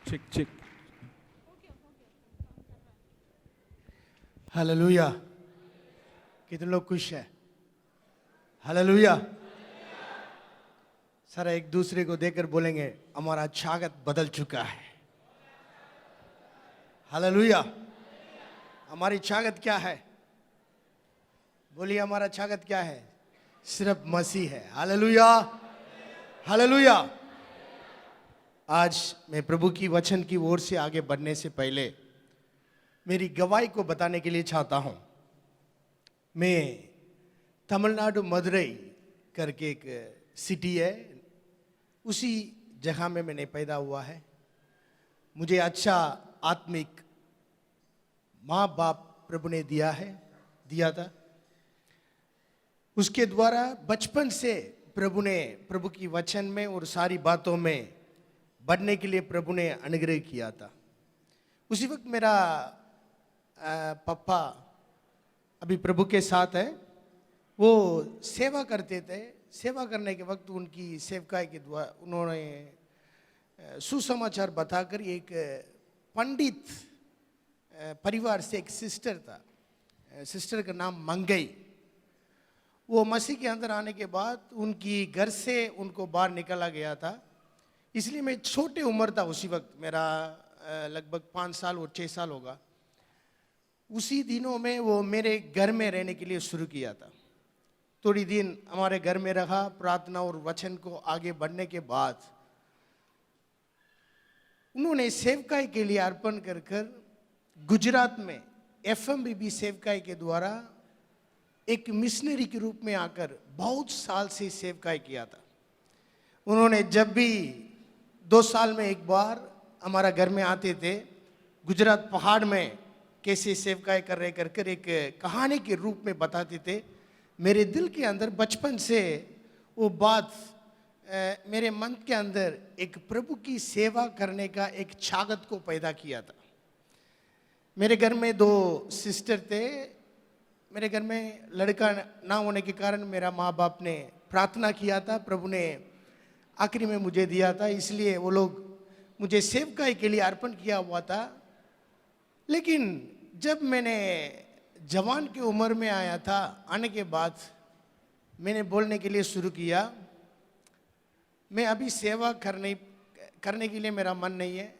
Check check. Hallelujah. कितने लोग खुश है? हालेलुया। सारा एक दूसरे को देखकर बोलेंगे हमारा स्वागत बदल चुका है। हालेलुया। हमारी स्वागत क्या है? बोलिए हमारा स्वागत क्या है? सिर्फ मसीह है। हालेलुया। हालेलुया। आज मैं प्रभु की वचन की ओर से आगे बढ़ने से पहले मेरी गवाही को बताने के लिए चाहता हूं। मैं तमिलनाडु मदुरई करके एक सिटी है, उसी जगह में मैंने पैदा हुआ है। मुझे अच्छा आत्मिक माँ बाप प्रभु ने दिया था। उसके द्वारा बचपन से प्रभु की वचन में और सारी बातों में बढ़ने के लिए प्रभु ने अनुग्रह किया था। उसी वक्त मेरा पापा अभी प्रभु के साथ है, वो सेवा करते थे। सेवा करने के वक्त उनकी सेवकाई के द्वारा उन्होंने सुसमाचार बताकर एक पंडित परिवार से एक सिस्टर था, सिस्टर का नाम मंगई। वो मसीह के अंदर आने के बाद उनकी घर से उनको बाहर निकाला गया था। इसलिए मैं छोटे उम्र था उसी वक्त, मेरा लगभग 5 साल और 6 साल होगा। उसी दिनों में वो मेरे घर में रहने के लिए शुरू किया था। थोड़ी दिन हमारे घर में रहा, प्रार्थना और वचन को आगे बढ़ने के बाद उन्होंने सेवकाई के लिए अर्पण कर कर गुजरात में FMBB सेवकाई के द्वारा एक मिशनरी के रूप में आकर बहुत साल से सेवकाई किया था। उन्होंने जब भी 2 साल में एक बार हमारा घर में आते थे, गुजरात पहाड़ में कैसे सेवकाई कर रहे कर कर एक कहानी के रूप में बताते थे। मेरे दिल के अंदर बचपन से वो बात मेरे मन के अंदर एक प्रभु की सेवा करने का एक चाहत को पैदा किया था। मेरे घर में 2 सिस्टर थे। मेरे घर में लड़का ना होने के कारण मेरा माँ बाप ने प्रार्थना किया था, प्रभु ने आखिरी में मुझे दिया था, इसलिए वो लोग मुझे सेवकाई के लिए अर्पण किया हुआ था। लेकिन जब मैंने जवान की उम्र में आया था, आने के बाद मैंने बोलने के लिए शुरू किया, मैं अभी सेवा करने के लिए मेरा मन नहीं है,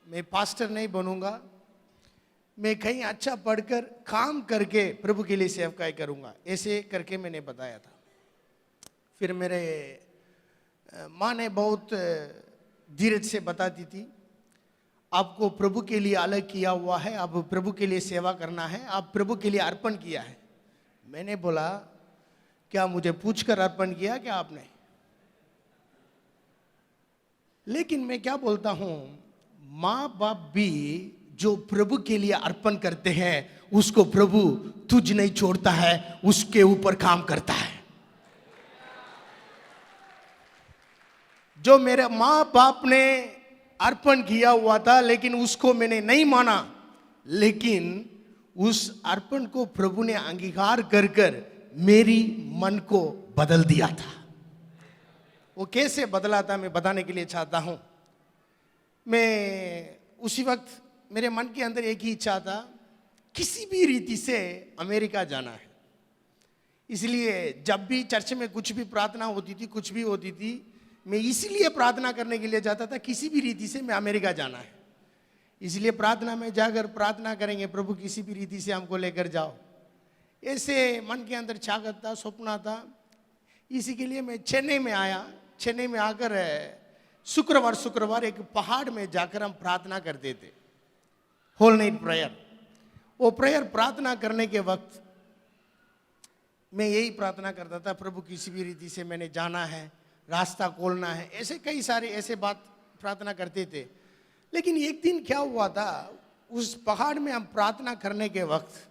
मैं पास्टर नहीं बनूंगा, मैं कहीं अच्छा पढ़कर काम करके प्रभु के लिए सेवकाई करूंगा, ऐसे करके मैंने बताया था। फिर मेरे माँ ने बहुत धीरज से बताती थी, आपको प्रभु के लिए अलग किया हुआ है, आप प्रभु के लिए सेवा करना है, आप प्रभु के लिए अर्पण किया है। मैंने बोला क्या मुझे पूछकर अर्पण किया क्या आपने? लेकिन मैं क्या बोलता हूं, माँ बाप भी जो प्रभु के लिए अर्पण करते हैं उसको प्रभु तुझ नहीं छोड़ता है, उसके ऊपर काम करता है। जो मेरे माँ बाप ने अर्पण किया हुआ था लेकिन उसको मैंने नहीं माना, लेकिन उस अर्पण को प्रभु ने अंगीकार कर कर मेरी मन को बदल दिया था। वो कैसे बदला था मैं बताने के लिए चाहता हूं। मैं उसी वक्त मेरे मन के अंदर एक ही इच्छा था, किसी भी रीति से अमेरिका जाना है। इसलिए जब भी चर्च में कुछ भी प्रार्थना होती थी, कुछ भी होती थी, मैं इसीलिए प्रार्थना करने के लिए जाता था, किसी भी रीति से मैं अमेरिका जाना है। इसलिए प्रार्थना में जाकर प्रार्थना करेंगे, प्रभु किसी भी रीति से हमको लेकर जाओ, ऐसे मन के अंदर चाहत था, सपना था। इसी के लिए मैं चेन्नई में आया। चेन्नई में आकर शुक्रवार एक पहाड़ में जाकर हम प्रार्थना करते थे, होल नाइट प्रेयर। वो प्रेयर प्रार्थना करने के वक्त मैं यही प्रार्थना करता था, प्रभु किसी भी रीति से मैंने जाना है, रास्ता खोलना है, ऐसे कई सारे ऐसे बात प्रार्थना करते थे। लेकिन एक दिन क्या हुआ था, उस पहाड़ में हम प्रार्थना करने के वक्त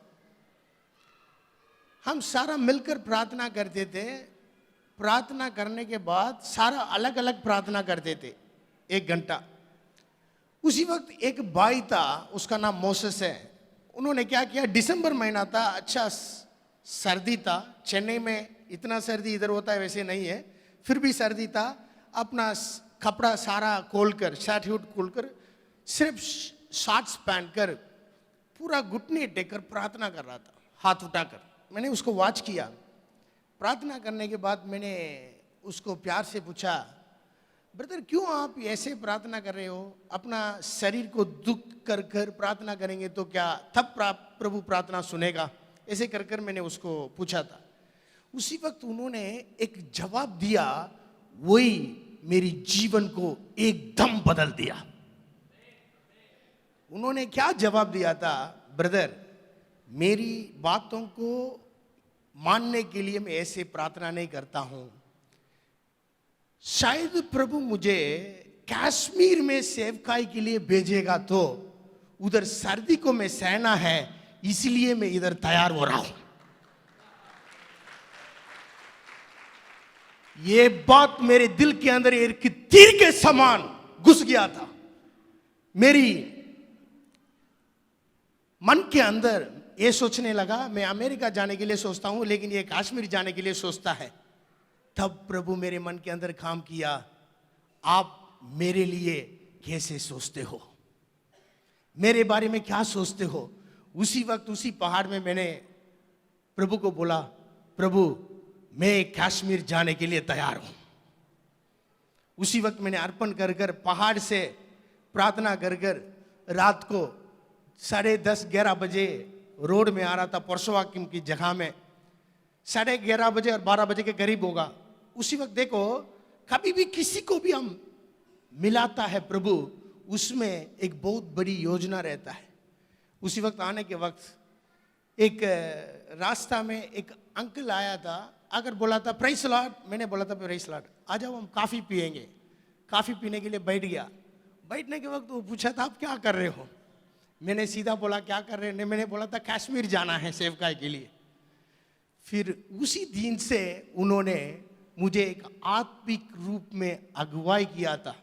हम सारा मिलकर प्रार्थना करते थे। प्रार्थना करने के बाद सारा अलग अलग प्रार्थना करते थे 1 घंटा। उसी वक्त एक भाई था, उसका नाम मोसेस है। उन्होंने क्या किया, दिसंबर महीना था, अच्छा सर्दी था, चेन्नई में इतना सर्दी इधर होता है वैसे नहीं है, फिर भी सर्दी था। अपना कपड़ा सारा खोलकर, शर्ट खोलकर सिर्फ शॉर्ट्स पहनकर पूरा घुटने टेकर प्रार्थना कर रहा था, हाथ उठाकर। मैंने उसको वॉच किया। प्रार्थना करने के बाद मैंने उसको प्यार से पूछा, ब्रदर क्यों आप ऐसे प्रार्थना कर रहे हो? अपना शरीर को दुख कर कर प्रार्थना करेंगे तो क्या तब प्रभु प्रार्थना सुनेगा? ऐसे कर कर मैंने उसको पूछा था। उसी वक्त उन्होंने एक जवाब दिया, वही मेरी जीवन को एकदम बदल दिया। उन्होंने क्या जवाब दिया था? ब्रदर, मेरी बातों को मानने के लिए मैं ऐसे प्रार्थना नहीं करता हूं। शायद प्रभु मुझे कश्मीर में सेवकाई के लिए भेजेगा तो उधर सर्दी को मैं सहना है, इसलिए मैं इधर तैयार हो रहा हूं। ये बात मेरे दिल के अंदर एक तीर के समान घुस गया था। मेरी मन के अंदर ये सोचने लगा, मैं अमेरिका जाने के लिए सोचता हूं, लेकिन ये कश्मीर जाने के लिए सोचता है। तब प्रभु मेरे मन के अंदर काम किया, आप मेरे लिए कैसे सोचते हो, मेरे बारे में क्या सोचते हो? उसी वक्त उसी पहाड़ में मैंने प्रभु को बोला, प्रभु मैं कश्मीर जाने के लिए तैयार हूं। उसी वक्त मैंने अर्पण कर कर पहाड़ से प्रार्थना कर कर रात को 10:30-11 बजे रोड में आ रहा था, परसोवा की जगह में 11:30 बजे और 12 बजे के करीब होगा। उसी वक्त देखो, कभी भी किसी को भी हम मिलाता है प्रभु, उसमें एक बहुत बड़ी योजना रहता है। उसी वक्त आने के वक्त एक रास्ता में एक अंकल आया था, अगर बोला था प्रेज़ लॉर्ड, मैंने बोला था प्रेज़ लॉर्ड, आ जाओ हम काफ़ी पिएंगे। काफ़ी पीने के लिए बैठ गया। बैठने के वक्त वो पूछा था आप क्या कर रहे हो? मैंने सीधा बोला क्या कर रहे हैं? मैंने बोला था कश्मीर जाना है सेवकाई के लिए। फिर उसी दिन से उन्होंने मुझे एक आत्मिक रूप में अगुवाई किया था।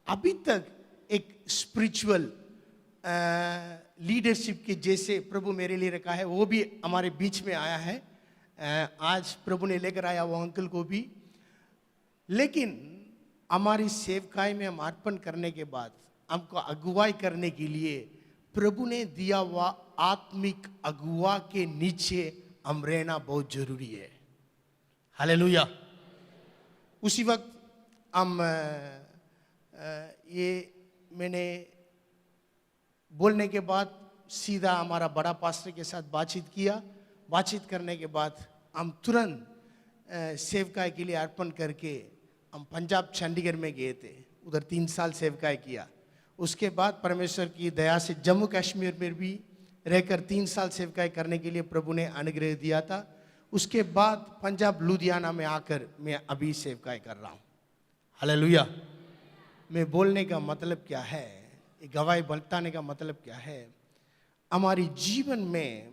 अभी तक एक स्पिरिचुअल लीडरशिप के जैसे प्रभु मेरे लिए रखा है, वो भी हमारे बीच में आया है। आज प्रभु ने लेकर आया वो अंकल को भी। लेकिन हमारी सेवकाई में हम अर्पण करने के बाद हमको अगुवाई करने के लिए प्रभु ने दिया हुआ आत्मिक अगुवा के नीचे हम रहना बहुत जरूरी है। हालेलुया। उसी वक्त हम ये मैंने बोलने के बाद सीधा हमारा बड़ा पास्टर के साथ बातचीत किया। बातचीत करने के बाद हम तुरंत सेवकाई के लिए अर्पण करके हम पंजाब चंडीगढ़ में गए थे। उधर 3 साल सेवकाई किया। उसके बाद परमेश्वर की दया से जम्मू कश्मीर में भी रहकर 3 साल सेवकाई करने के लिए प्रभु ने अनुग्रह दिया था। उसके बाद पंजाब लुधियाना में आकर मैं अभी सेवकाई कर रहा हूँ। हालेलुया। मैं बोलने का मतलब क्या है, गवाही बताने का मतलब क्या है? हमारी जीवन में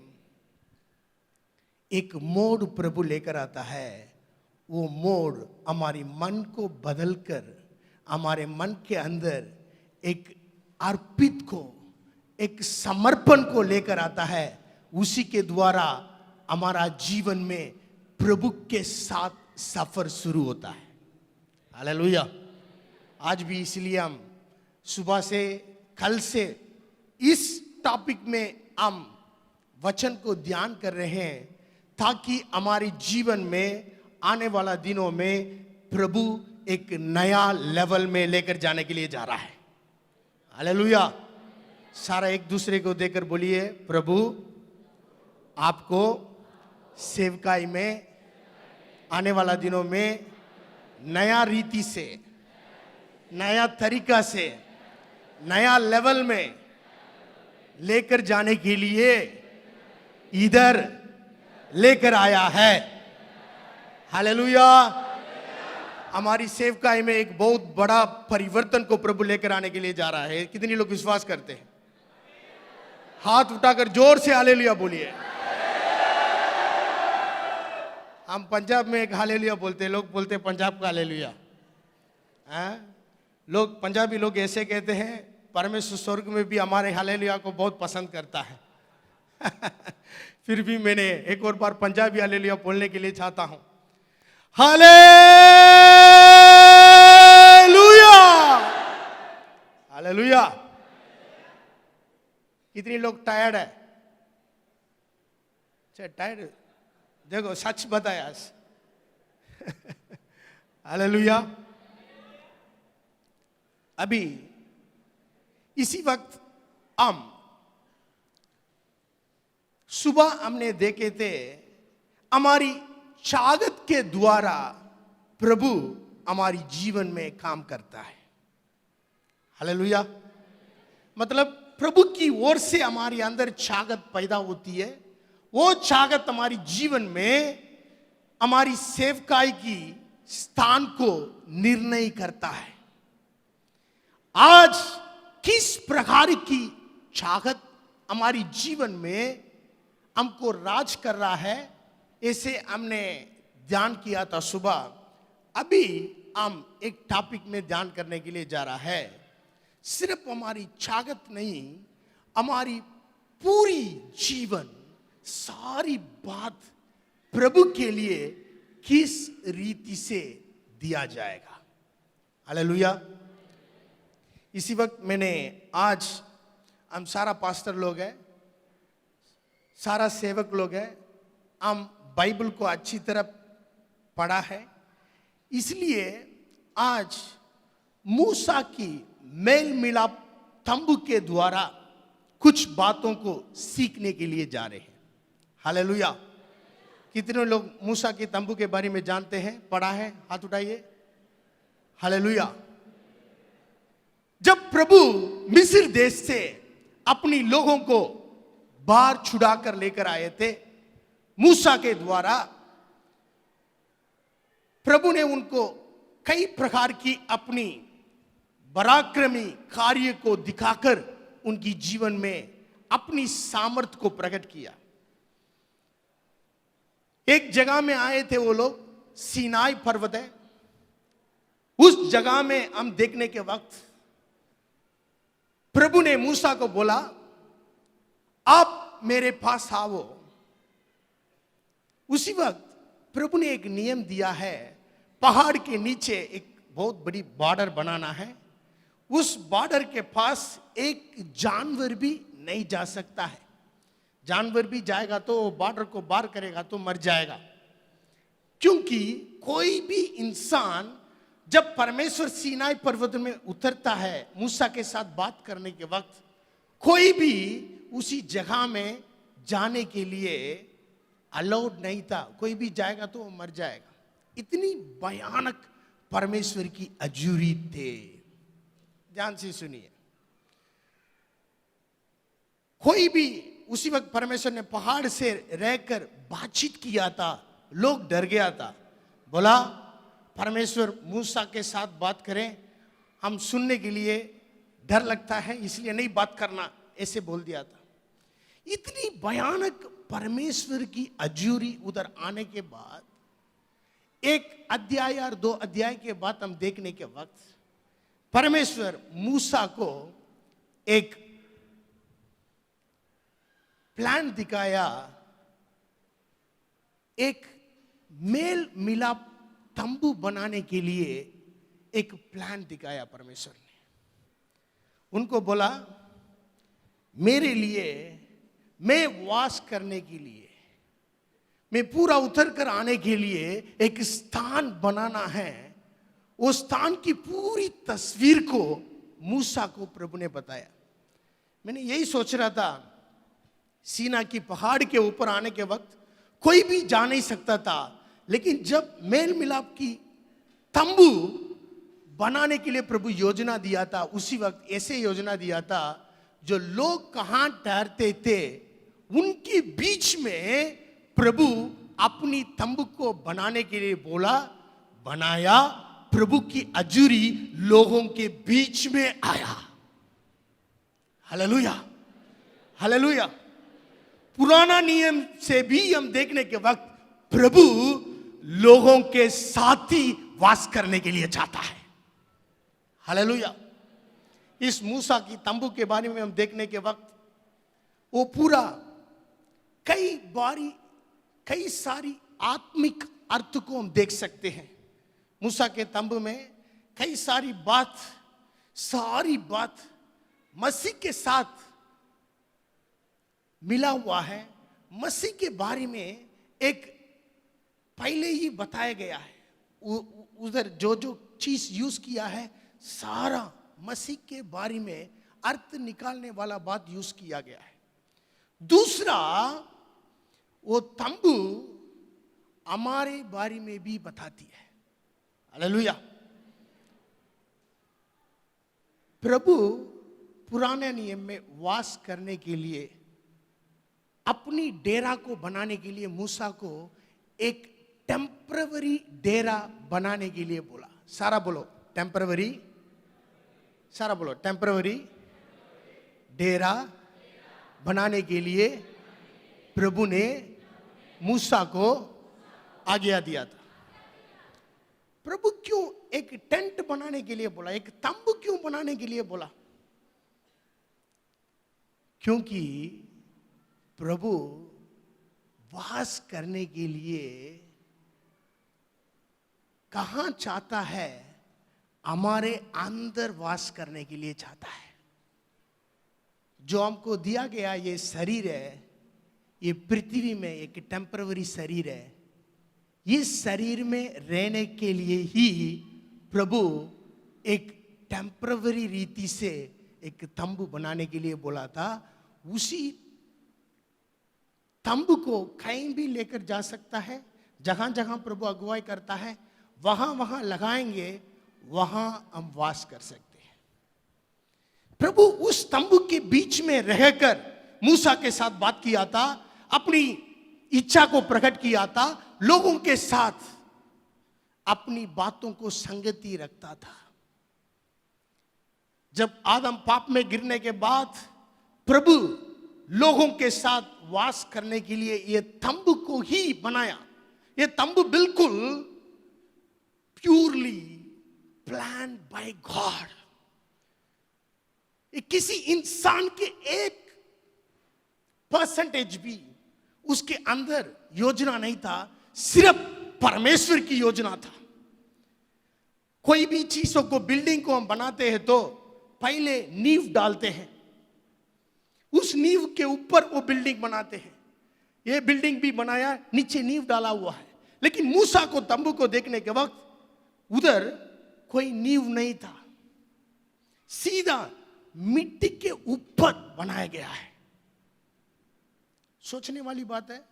एक मोड़ प्रभु लेकर आता है। वो मोड़ हमारी मन को बदलकर हमारे मन के अंदर एक अर्पित को, एक समर्पण को लेकर आता है। उसी के द्वारा हमारा जीवन में प्रभु के साथ सफर शुरू होता है। हालेलुया। आज भी इसलिए हम सुबह से कल से इस टॉपिक में हम वचन को ध्यान कर रहे हैं, ताकि हमारे जीवन में आने वाला दिनों में प्रभु एक नया लेवल में लेकर जाने के लिए जा रहा है। हालेलुया। सारा एक दूसरे को देकर बोलिए, प्रभु आपको सेवकाई में आने वाला दिनों में नया रीति से, नया तरीका से, नया लेवल में लेकर जाने के लिए इधर लेकर आया है। हालेलुया। हमारी सेवकाई में एक बहुत बड़ा परिवर्तन को प्रभु लेकर आने के लिए जा रहा है। कितने लोग विश्वास करते हैं? हाथ उठाकर जोर से हालेलुया बोलिए। हम पंजाब में एक हालेलुया बोलते हैं, लोग बोलते हैं पंजाब का हालेलुया। लोग पंजाबी लोग ऐसे कहते हैं, परमेश्वर स्वर्ग में भी हमारे हालेलुया को बहुत पसंद करता है। फिर भी मैंने एक और बार पंजाबी हालेलुया बोलने के लिए चाहता हूं। Hallelujah, hallelujah. कितने लोग टायर्ड है? टायर्ड, देखो सच बताया। हालेलुया। अभी इसी वक्त हम सुबह हमने देखे थे, हमारी चागत के द्वारा प्रभु हमारी जीवन में काम करता है। हालेलुया। मतलब प्रभु की ओर से हमारे अंदर चागत पैदा होती है। वो चागत हमारी जीवन में हमारी सेवकाई की स्थान को निर्णय करता है। आज किस प्रकार की चागत हमारी जीवन में हमको राज कर रहा है, ऐसे हमने ध्यान किया था सुबह। अभी हम एक टॉपिक में ध्यान करने के लिए जा रहा है। सिर्फ हमारी चागत नहीं, हमारी पूरी जीवन, सारी बात प्रभु के लिए किस रीति से दिया जाएगा। हालेलुया। इसी वक्त मैंने आज, हम सारा पास्टर लोग हैं, सारा सेवक लोग हैं, हम बाइबल को अच्छी तरह पढ़ा है, इसलिए आज मूसा की मेल मिलाप तंबू के द्वारा कुछ बातों को सीखने के लिए जा रहे हैं। हालेलुया। कितने लोग मूसा के तंबू के बारे में जानते हैं, पढ़ा है? हाथ उठाइए। हालेलुया। जब प्रभु मिस्र देश से अपनी लोगों को बाहर छुड़ा कर लेकर आए थे मूसा के द्वारा, प्रभु ने उनको कई प्रकार की अपनी पराक्रमी कार्य को दिखाकर उनकी जीवन में अपनी सामर्थ्य को प्रकट किया। एक जगह में आए थे वो लोग, सीनाई पर्वत है। उस जगह में हम देखने के वक्त प्रभु ने मूसा को बोला, आप मेरे पास आओ। उसी वक्त प्रभु ने एक नियम दिया है, पहाड़ के नीचे एक बहुत बड़ी बॉर्डर बनाना है। उस बॉर्डर के पास एक जानवर भी नहीं जा सकता है। जानवर भी जाएगा तो बॉर्डर को पार करेगा तो मर जाएगा। क्योंकि कोई भी इंसान जब परमेश्वर सीनाई पर्वत में उतरता है मूसा के साथ बात करने के वक्त, कोई भी उसी जगह में जाने के लिए अलाउड नहीं था। कोई भी जाएगा तो वो मर जाएगा। इतनी भयानक परमेश्वर की अजूरी थे। ध्यान से सुनिए। कोई भी, उसी वक्त परमेश्वर ने पहाड़ से रहकर बातचीत किया था, लोग डर गया था। बोला परमेश्वर मूसा के साथ बात करें, हम सुनने के लिए डर लगता है इसलिए नहीं बात करना, ऐसे बोल दिया था। इतनी भयानक परमेश्वर की अजूरी उधर आने के बाद, एक अध्याय और 2 अध्याय के बाद हम देखने के वक्त परमेश्वर मूसा को एक प्लान दिखाया, एक मेल मिलाप तंबू बनाने के लिए एक प्लान दिखाया परमेश्वर ने। उनको बोला, मेरे लिए, मैं वास करने के लिए, मैं पूरा उतर कर आने के लिए एक स्थान बनाना है। उस स्थान की पूरी तस्वीर को मूसा को प्रभु ने बताया। मैंने यही सोच रहा था, सीना की पहाड़ के ऊपर आने के वक्त कोई भी जा नहीं सकता था, लेकिन जब मेल मिलाप की तंबू बनाने के लिए प्रभु योजना दिया था, उसी वक्त ऐसे योजना दिया था, जो लोग कहां ठहरते थे उनके बीच में प्रभु अपनी तंबू को बनाने के लिए बोला, बनाया। प्रभु की अजूरी लोगों के बीच में आया। Hallelujah, hallelujah. पुराना नियम से भी हम देखने के वक्त प्रभु लोगों के साथ ही वास करने के लिए चाहता है। हालेलुया। इस मूसा की तंबू के बारे में हम देखने के वक्त वो पूरा कई सारी आत्मिक अर्थ को हम देख सकते हैं। मूसा के तंबू में कई सारी बात मसीह के साथ मिला हुआ है। मसीह के बारे में एक पहले ही बताया गया है, उधर जो जो चीज यूज किया है सारा मसीह के बारे में अर्थ निकालने वाला बात यूज किया गया है। दूसरा, वो तंबू हमारे बारे में भी बताती है। हालेलुया। प्रभु पुराने नियम में वास करने के लिए, अपनी डेरा को बनाने के लिए मूसा को एक टेम्पररी डेरा बनाने के लिए बोला। सारा बोलो टेम्पररी, सारा बोलो टेम्पररी डेरा बनाने के लिए प्रभु ने मूसा को आज्ञा दिया था। प्रभु क्यों एक टेंट बनाने के लिए बोला, एक तंबू क्यों बनाने के लिए बोला? क्योंकि प्रभु वास करने के लिए कहां चाहता है? हमारे अंदर वास करने के लिए चाहता है। जो हमको दिया गया ये शरीर है, ये पृथ्वी में एक टेम्पररी शरीर है। इस शरीर में रहने के लिए ही प्रभु एक टेम्पररी रीति से एक तंबू बनाने के लिए बोला था। उसी तंबू को कहीं भी लेकर जा सकता है। जहां जहां प्रभु अगुवाई करता है वहां वहां लगाएंगे, वहां हम वास कर सकते हैं। प्रभु उस तंबू के बीच में रहकर मूसा के साथ बात किया था, अपनी इच्छा को प्रकट किया था, लोगों के साथ अपनी बातों को संगति रखता था। जब आदम पाप में गिरने के बाद प्रभु लोगों के साथ वास करने के लिए यह तंबू को ही बनाया। यह तंबू बिल्कुल प्योरली प्लान बाय गॉड। किसी इंसान के 1% भी उसके अंदर योजना नहीं था, सिर्फ परमेश्वर की योजना था। कोई भी चीजों को, बिल्डिंग को हम बनाते हैं तो पहले नींव डालते हैं, उस नींव के ऊपर वो बिल्डिंग बनाते हैं। ये बिल्डिंग भी बनाया, नीचे नींव डाला हुआ है। लेकिन मूसा को तंबू को देखने के वक्त उधर कोई नींव नहीं था, सीधा मिट्टी के ऊपर बनाया गया है। सोचने वाली बात है,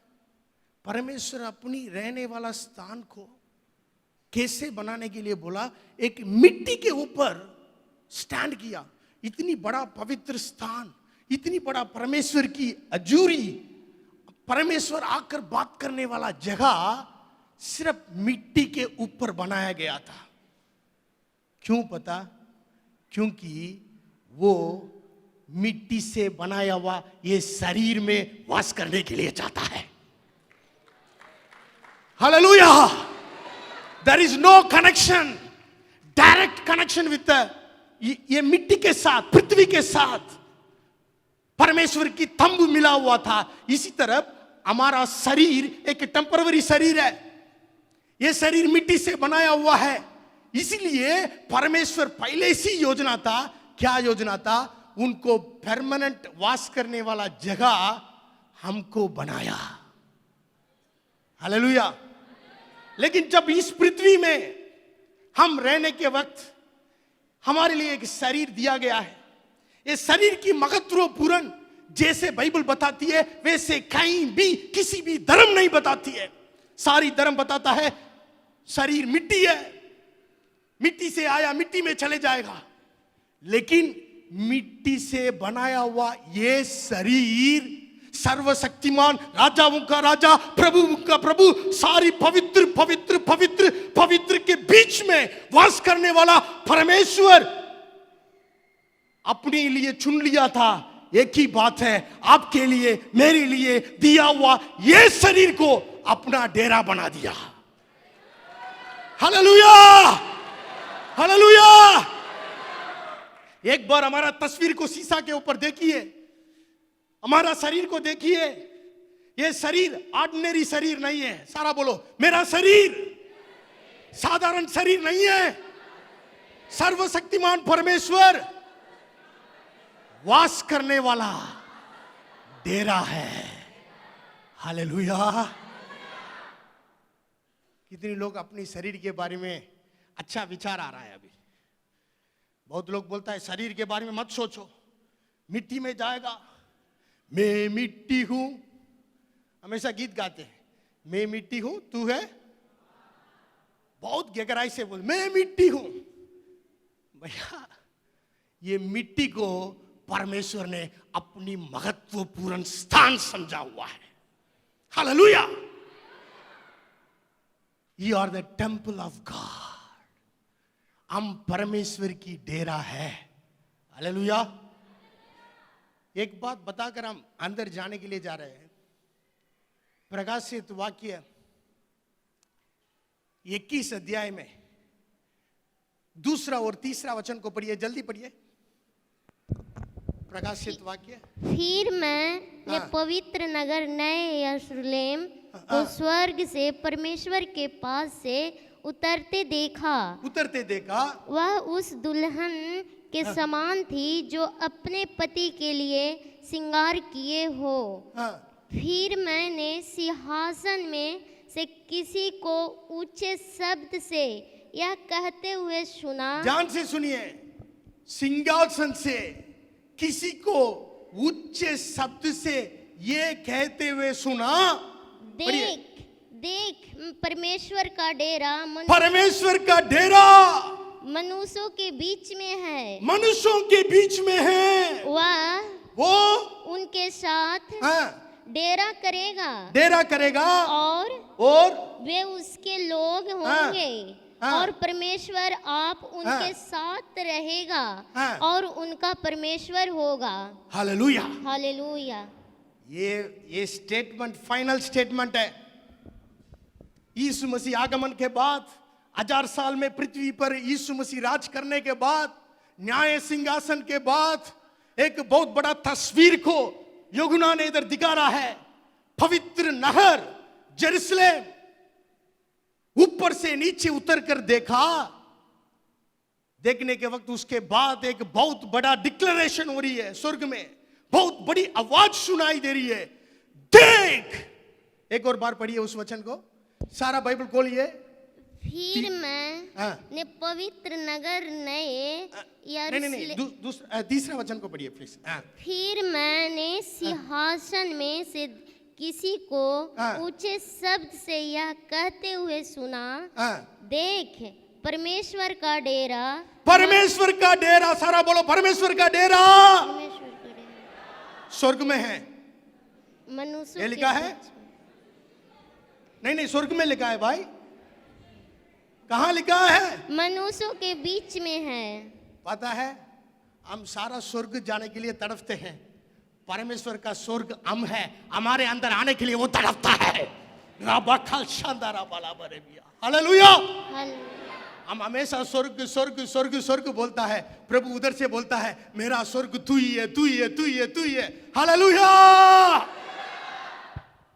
परमेश्वर अपनी रहने वाला स्थान को कैसे बनाने के लिए बोला? एक मिट्टी के ऊपर स्टैंड किया। इतनी बड़ा पवित्र स्थान, इतनी बड़ा परमेश्वर की अजूरी, परमेश्वर आकर बात करने वाला जगह सिर्फ मिट्टी के ऊपर बनाया गया था। क्यों पता? क्योंकि वो मिट्टी से बनाया हुआ ये शरीर में वास करने के लिए चाहता है। Hallelujah. There is no connection, direct connection with ये मिट्टी के साथ, पृथ्वी के साथ परमेश्वर की तंबू मिला हुआ था। इसी तरह हमारा शरीर एक टेम्पररी शरीर है। यह शरीर मिट्टी से बनाया हुआ है, इसलिए परमेश्वर पहले से योजना था। क्या योजना था? उनको परमानेंट वास करने वाला जगह हमको बनाया। हालेलुया। लेकिन जब इस पृथ्वी में हम रहने के वक्त हमारे लिए एक शरीर दिया गया है। ये शरीर की महत्वपूर्ण जैसे बाइबल बताती है वैसे कहीं भी किसी भी धर्म नहीं बताती है। सारी धर्म बताता है शरीर मिट्टी है, मिट्टी से आया मिट्टी में चले जाएगा। लेकिन मिट्टी से बनाया हुआ ये शरीर सर्वशक्तिमान, राजाओं का राजा, प्रभु का प्रभु, सारी पवित्र पवित्र पवित्र पवित्र के बीच में वास करने वाला परमेश्वर अपने लिए चुन लिया था। एक ही बात है, आपके लिए मेरे लिए दिया हुआ ये शरीर को अपना डेरा बना दिया। Hallelujah, hallelujah. एक बार हमारा तस्वीर को शीशा के ऊपर देखिए, हमारा शरीर को देखिए। ये शरीर ऑर्डिनरी शरीर नहीं है। सारा बोलो, मेरा शरीर साधारण शरीर नहीं है। सर्वशक्तिमान परमेश्वर वास करने वाला डेरा है। हालेलुया। कितने लोग अपने शरीर के बारे में अच्छा विचार आ रहा है अभी। बहुत लोग बोलता है शरीर के बारे में मत सोचो, मिट्टी में जाएगा। मैं मिट्टी हूं, हमेशा गीत गाते हैं, मैं मिट्टी हूं तू है, बहुत गहराई से बोल, मैं मिट्टी हूं। भैया ये मिट्टी को परमेश्वर ने अपनी महत्वपूर्ण स्थान समझा हुआ है। Hallelujah. You are the temple of God. हम परमेश्वर की डेरा है। हालेलुया। एक बात बताकर हम अंदर जाने के लिए जा रहे हैं। प्रकाशित वाक्य 21 अध्याय में 2 और 3 वचन को पढ़िए, जल्दी पढ़िए। प्रकाशित वाक्य। फिर मैंने पवित्र नगर नए यरूशलेम को स्वर्ग से परमेश्वर के पास से उतरते देखा। वह उस दुल्हन के समान थी जो अपने पति के लिए श्रृंगार किए हो। फिर मैंने सिंहासन में से किसी को ऊंचे शब्द से यह कहते हुए सुना। ध्यान से सुनिए। सिंहासन से किसी को ऊंचे शब्द से ये कहते हुए सुना, देख परमेश्वर का डेरा मनुष्यों के बीच में है। मनुष्यों के बीच में है। वो उनके साथ डेरा करेगा और वे उसके लोग होंगे। और परमेश्वर आप उनके साथ रहेगा और उनका परमेश्वर होगा। हालेलुया। हालेलुया। ये स्टेटमेंट फाइनल स्टेटमेंट है। यीशु मसीह आगमन के बाद 1000 साल में पृथ्वी पर यीशु मसीह राज करने के बाद, न्याय सिंहासन के बाद, एक बहुत बड़ा तस्वीर को यूहन्ना ने इधर दिखा रहा है। पवित्र नहर यरूशलेम ऊपर से नीचे उतर कर देखने के वक्त उसके बाद एक बहुत बड़ा डिक्लेरेशन हो रही है। स्वर्ग में बहुत बड़ी आवाज सुनाई दे रही है, देख। एक और बार पढ़िए उस वचन को, सारा बाइबल खोलिए। फिर मैंने पवित्र नगर नए नहीं, तीसरा वचन को पढ़िए प्लीज। फिर मैंने सिंहासन में से किसी को ऊंचे शब्द से यह कहते हुए सुना, देख परमेश्वर का डेरा। सारा बोलो, परमेश्वर का डेरा स्वर्ग में है। मनुष्य ये लिखा है? नहीं, स्वर्ग में लिखा है भाई। कहाँ लिखा है? मनुष्यों के बीच में है। पता है, हम सारा स्वर्ग जाने के लिए तड़पते हैं। परमेश्वर का स्वर्ग हम है, हमारे अंदर आने के लिए वो तड़पता है। हालेलुया। हम हमेशा स्वर्ग बोलता है। प्रभु उधर से बोलता है, मेरा स्वर्ग तू ही है। हालेलुया।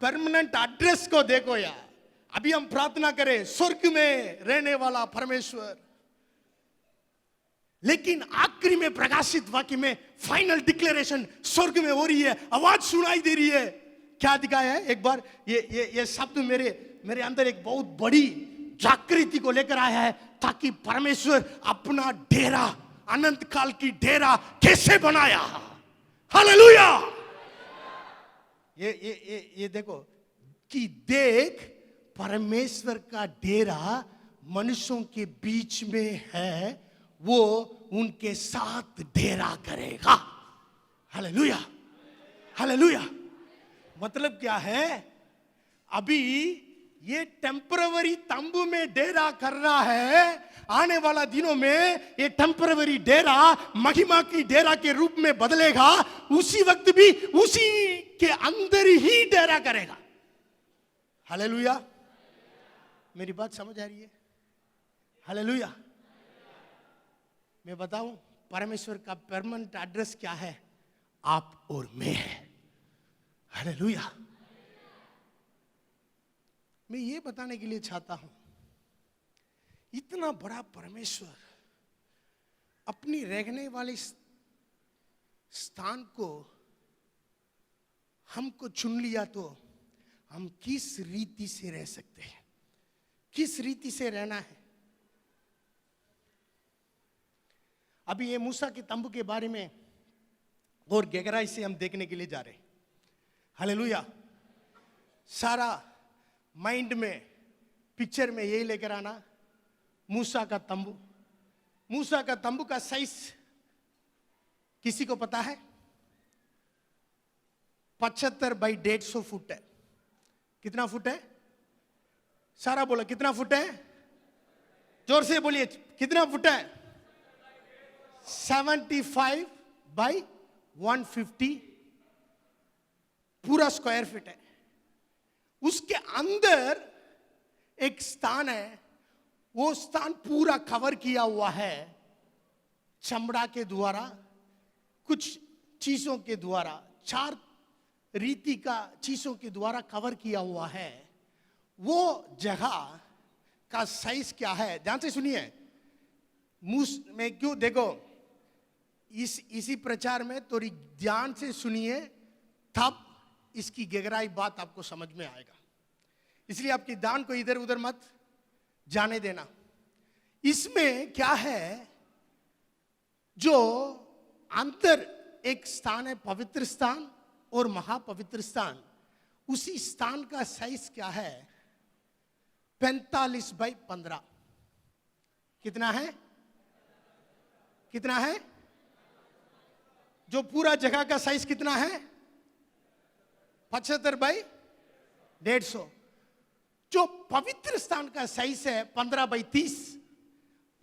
परमानेंट एड्रेस को देखो यार। अभी हम प्रार्थना करें स्वर्ग में रहने वाला परमेश्वर, लेकिन आखिरी में प्रकाशित वाक्य में फाइनल डिक्लेरेशन स्वर्ग में हो रही है। आवाज सुनाई दे रही है। क्या दिखाया है? एक बार ये शब्द मेरे अंदर एक बहुत बड़ी जागृति को लेकर आया है, ताकि परमेश्वर अपना डेरा, अनंत काल की डेरा कैसे बनाया। हालेलुया। ये देखो कि देख परमेश्वर का डेरा मनुष्यों के बीच में है, वो उनके साथ डेरा करेगा। हालेलुया। हालेलुया। मतलब क्या है? अभी ये टेम्पररी तंबू में डेरा कर रहा है, आने वाला दिनों में ये टेम्पररी डेरा महिमा की डेरा के रूप में बदलेगा। उसी वक्त भी उसी के अंदर ही डेरा करेगा। हालेलुया। मेरी बात समझ आ रही है? हालेलुया। मैं बताऊं परमेश्वर का परमानेंट एड्रेस क्या है? आप और मैं है। हालेलुया। मैं ये बताने के लिए चाहता हूं, इतना बड़ा परमेश्वर अपनी रहने वाले स्थान को हमको चुन लिया तो हम किस रीति से रह सकते हैं, किस रीति से रहना है। अभी ये मूसा के तंबू के बारे में और गहराई से हम देखने के लिए जा रहे हैं। हालेलुया। सारा माइंड में पिक्चर में यही लेकर आना, मूसा का तंबू। मूसा का तंबू का साइज किसी को पता है? 75 बाई 150 फुट है। कितना फुट है? सारा बोला कितना फुट है? जोर से बोलिए, कितना फुट है? 75 बाई 150 पूरा स्क्वायर फीट है। उसके अंदर एक स्थान है, वो स्थान पूरा कवर किया हुआ है चमड़ा के द्वारा, कुछ चीजों के द्वारा, 4 रीति का चीजों के द्वारा कवर किया हुआ है। वो जगह का साइज क्या है? ध्यान से सुनिए। मूस में क्यों, देखो इसी प्रचार में थोड़ी ध्यान से सुनिए, तब इसकी गहराई बात आपको समझ में आएगा। इसलिए आपकी ध्यान को इधर उधर मत जाने देना। इसमें क्या है, जो अंतर एक स्थान है, पवित्र स्थान और महापवित्र स्थान, उसी स्थान का साइज क्या है? 45 बाई 15। कितना है? कितना है? जो पूरा जगह का साइज कितना है? 75 बाई 150। जो पवित्र स्थान का साइज है 15 बाई 30।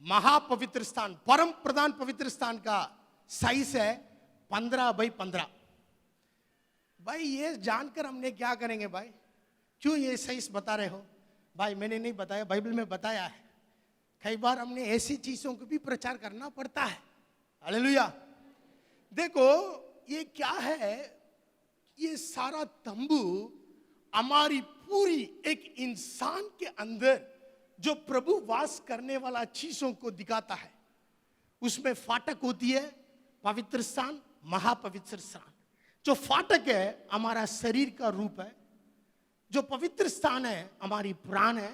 महापवित्र स्थान, परम प्रधान पवित्र स्थान का साइज है 15 बाई 15। भाई ये जानकर हमने क्या करेंगे भाई? क्यों ये साइज बता रहे हो? भाई मैंने नहीं बताया, बाइबल में बताया है। कई बार हमने ऐसी चीजों को भी प्रचार करना पड़ता है। हालेलुया। देखो ये क्या है, ये सारा तंबू हमारी पूरी एक इंसान के अंदर जो प्रभु वास करने वाला चीजों को दिखाता है। उसमें फाटक होती है, पवित्र स्थान, महापवित्र स्थान। जो फाटक है हमारा शरीर का रूप है, जो पवित्र स्थान है हमारी प्राण है,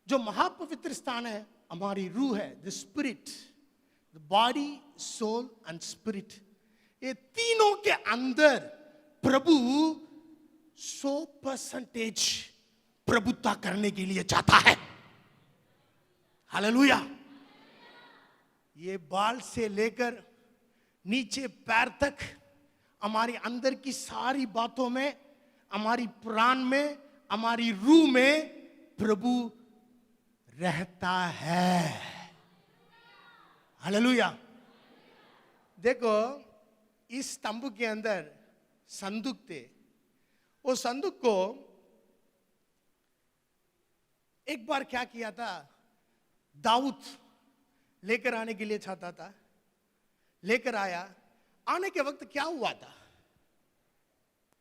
जो महापवित्र स्थान है हमारी रूह है, the spirit, the body, soul and spirit. ये तीनों के अंदर प्रभु 100% प्रभुता करने के लिए चाहता है। हालेलुया। ये बाल से लेकर नीचे पैर तक हमारे अंदर की सारी बातों में, हमारी प्राण में, हमारी रूह में प्रभु रहता है। हालेलुया। देखो इस तंबू के अंदर संदूक थे। वो संदूक को एक बार क्या किया था, दाऊद लेकर आने के लिए चाहता था, लेकर आया। आने के वक्त क्या हुआ था?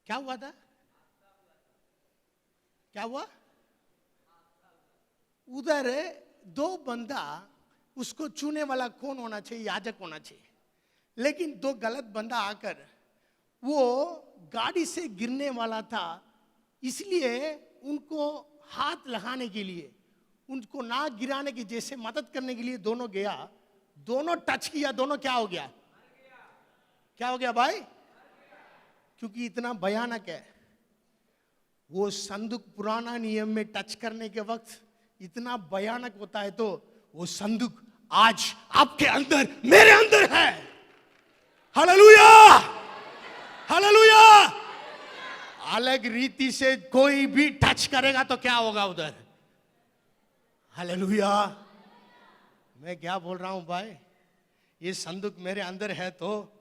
क्या हुआ था? क्या हुआ? उधर 2 बंदा, उसको चुने वाला कौन होना चाहिए? याजक होना चाहिए। लेकिन 2 गलत बंदा आकर, वो गाड़ी से गिरने वाला था, इसलिए उनको हाथ लगाने के लिए, उनको ना गिराने की जैसे मदद करने के लिए दोनों गया। दोनों टच किया, दोनों क्या हो गया? क्या हो गया भाई? क्योंकि इतना भयानक है वो संदूक। पुराना नियम में टच करने के वक्त इतना भयानक होता है, तो वो संदूक आज आपके अंदर, मेरे अंदर है। Hallelujah, hallelujah. अलग रीति से कोई भी टच करेगा तो क्या होगा उधर? हालेलुया। मैं क्या बोल रहा हूं भाई? ये संदूक मेरे अंदर है, तो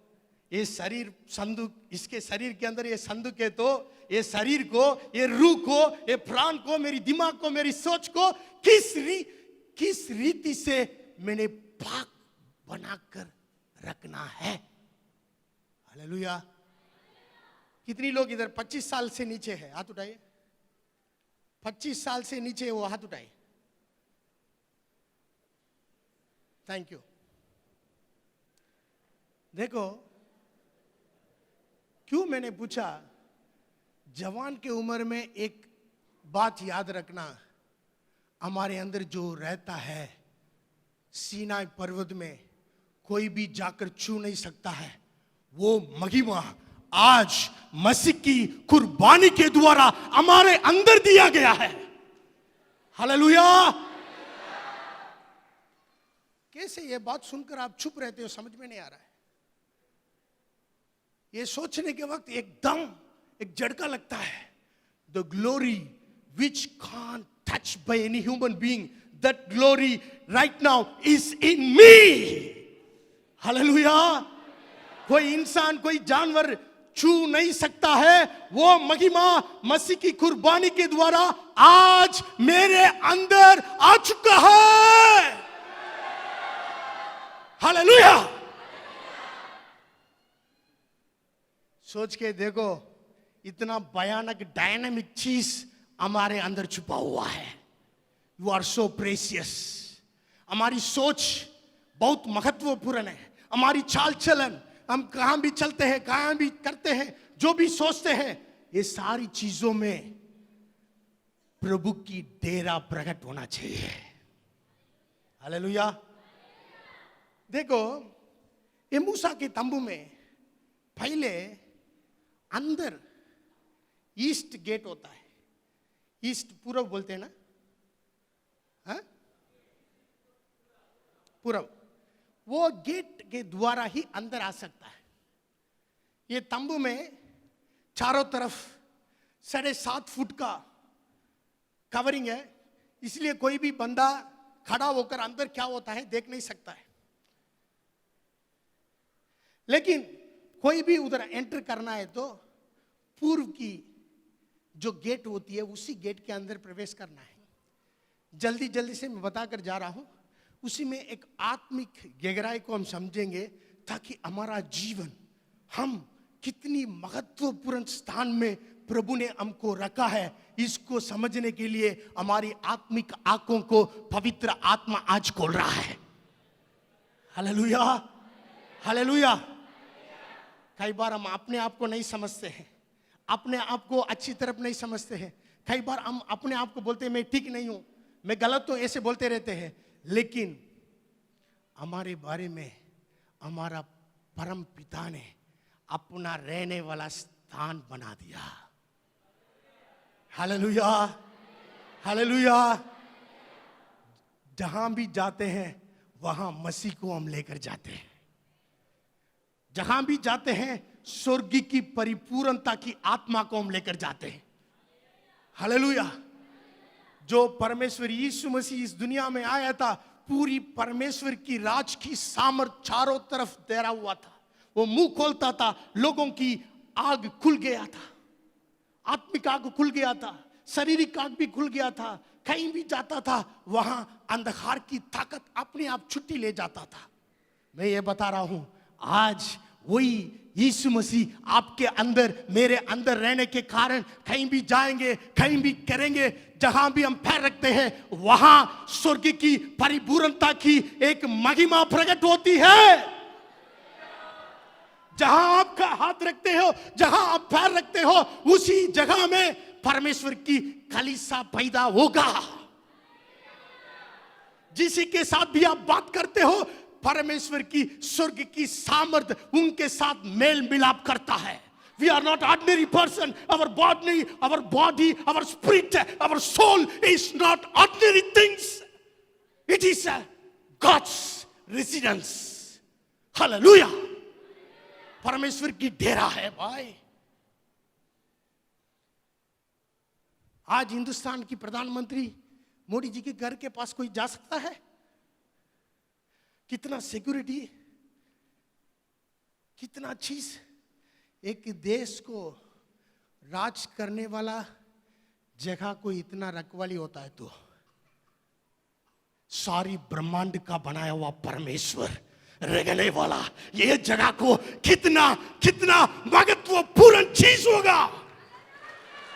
ये शरीर संदूक, इसके शरीर के अंदर ये संदूक है, तो ये शरीर को, ये रूह को, ये प्राण को, मेरी दिमाग को, मेरी सोच को किस रीति से मैंने पाक बनाकर रखना है। हालेलुया। कितनी लोग इधर 25 साल से नीचे है? हाथ उठाइए। 25 साल से नीचे वो हाथ उठाइए। Thank you. देखो क्यों मैंने पूछा, जवान के उम्र में एक बात याद रखना, हमारे अंदर जो रहता है सीनाई पर्वत में कोई भी जाकर छू नहीं सकता है, वो महिमा आज मसीह की कुर्बानी के द्वारा हमारे अंदर दिया गया है। हालेलुया। कैसे ये बात सुनकर आप चुप रहते हो, समझ में नहीं आ रहा है। ये सोचने के वक्त एकदम एक झटका लगता है। The glory which can't touch by any human being, that glory right now is in me. Hallelujah. कोई इंसान, कोई जानवर छू नहीं सकता है, वो महिमा मसीह की कुर्बानी के द्वारा आज मेरे अंदर आ चुका है। हालेलुया। सोच के देखो, इतना भयानक डायनामिक चीज हमारे अंदर छुपा हुआ है। You are so precious. हमारी सोच बहुत महत्वपूर्ण है। हमारी चाल चलन, हम कहां भी चलते हैं, कहां भी करते हैं, जो भी सोचते हैं, ये सारी चीजों में प्रभु की डेरा प्रकट होना चाहिए। हालेलुया। देखो, ये मूसा के तंबू में पहले अंदर ईस्ट गेट होता है। ईस्ट पूरब बोलते हैं ना, हाँ? पूरब, वो गेट के द्वारा ही अंदर आ सकता है। ये तंबू में चारों तरफ 7.5 फुट का कवरिंग है, इसलिए कोई भी बंदा खड़ा होकर अंदर क्या होता है देख नहीं सकता है। लेकिन कोई भी उधर एंटर करना है तो पूर्व की जो गेट होती है उसी गेट के अंदर प्रवेश करना है। जल्दी जल्दी से मैं बताकर जा रहा हूं, उसी में एक आत्मिक गहराई को हम समझेंगे, ताकि हमारा जीवन, हम कितनी महत्वपूर्ण स्थान में प्रभु ने हमको रखा है, इसको समझने के लिए हमारी आत्मिक आंखों को पवित्र आत्मा आज खोल रहा है। हालेलुया। हालेलुया। कई बार हम अपने आप को नहीं समझते हैं, अपने आप को अच्छी तरफ नहीं समझते हैं। कई बार हम अपने आप को बोलते हैं मैं ठीक नहीं हूं, मैं गलत हूं, ऐसे बोलते रहते हैं। लेकिन हमारे बारे में हमारा परम पिता ने अपना रहने वाला स्थान बना दिया। हालेलुया। हालेलुया। जहां भी जाते हैं वहां मसीह को हम लेकर जाते हैं। जहां भी जाते हैं स्वर्ग की परिपूर्णता की आत्मा को हम लेकर जाते हैं। हालेलुया। जो परमेश्वर यीशु मसीह इस दुनिया में आया था, पूरी परमेश्वर की राज की सामर्थ चारों तरफ तैरा हुआ था। वो मुंह खोलता था, लोगों की आग खुल गया था, आत्मिक आग खुल गया था, शारीरिक आग भी खुल गया था। कहीं भी जाता था वहां अंधकार की ताकत अपने आप छुट्टी ले जाता था। मैं ये बता रहा हूं, आज वही यीशु मसीह आपके अंदर, मेरे अंदर रहने के कारण कहीं भी जाएंगे, कहीं भी करेंगे, जहां भी हम पैर रखते हैं वहां स्वर्ग की परिपूर्णता की एक महिमा प्रकट होती है। जहां आपका हाथ रखते हो, जहां आप पैर रखते हो, उसी जगह में परमेश्वर की कलीसिया पैदा होगा। जिसी के साथ भी आप बात करते हो, परमेश्वर की स्वर्ग की सामर्थ उनके साथ मेल मिलाप करता है। We are not ordinary person. Our body, our spirit, our soul is not ordinary things. It is God's residence. Hallelujah. परमेश्वर की डेरा है भाई। आज हिंदुस्तान की प्रधानमंत्री मोदी जी के घर के पास कोई जा सकता है? कितना सिक्योरिटी, कितना चीज। एक देश को राज करने वाला जगह को इतना रखवाली होता है, तो सारी ब्रह्मांड का बनाया हुआ परमेश्वर रहने वाला ये जगह को कितना कितना महत्वपूर्ण चीज होगा।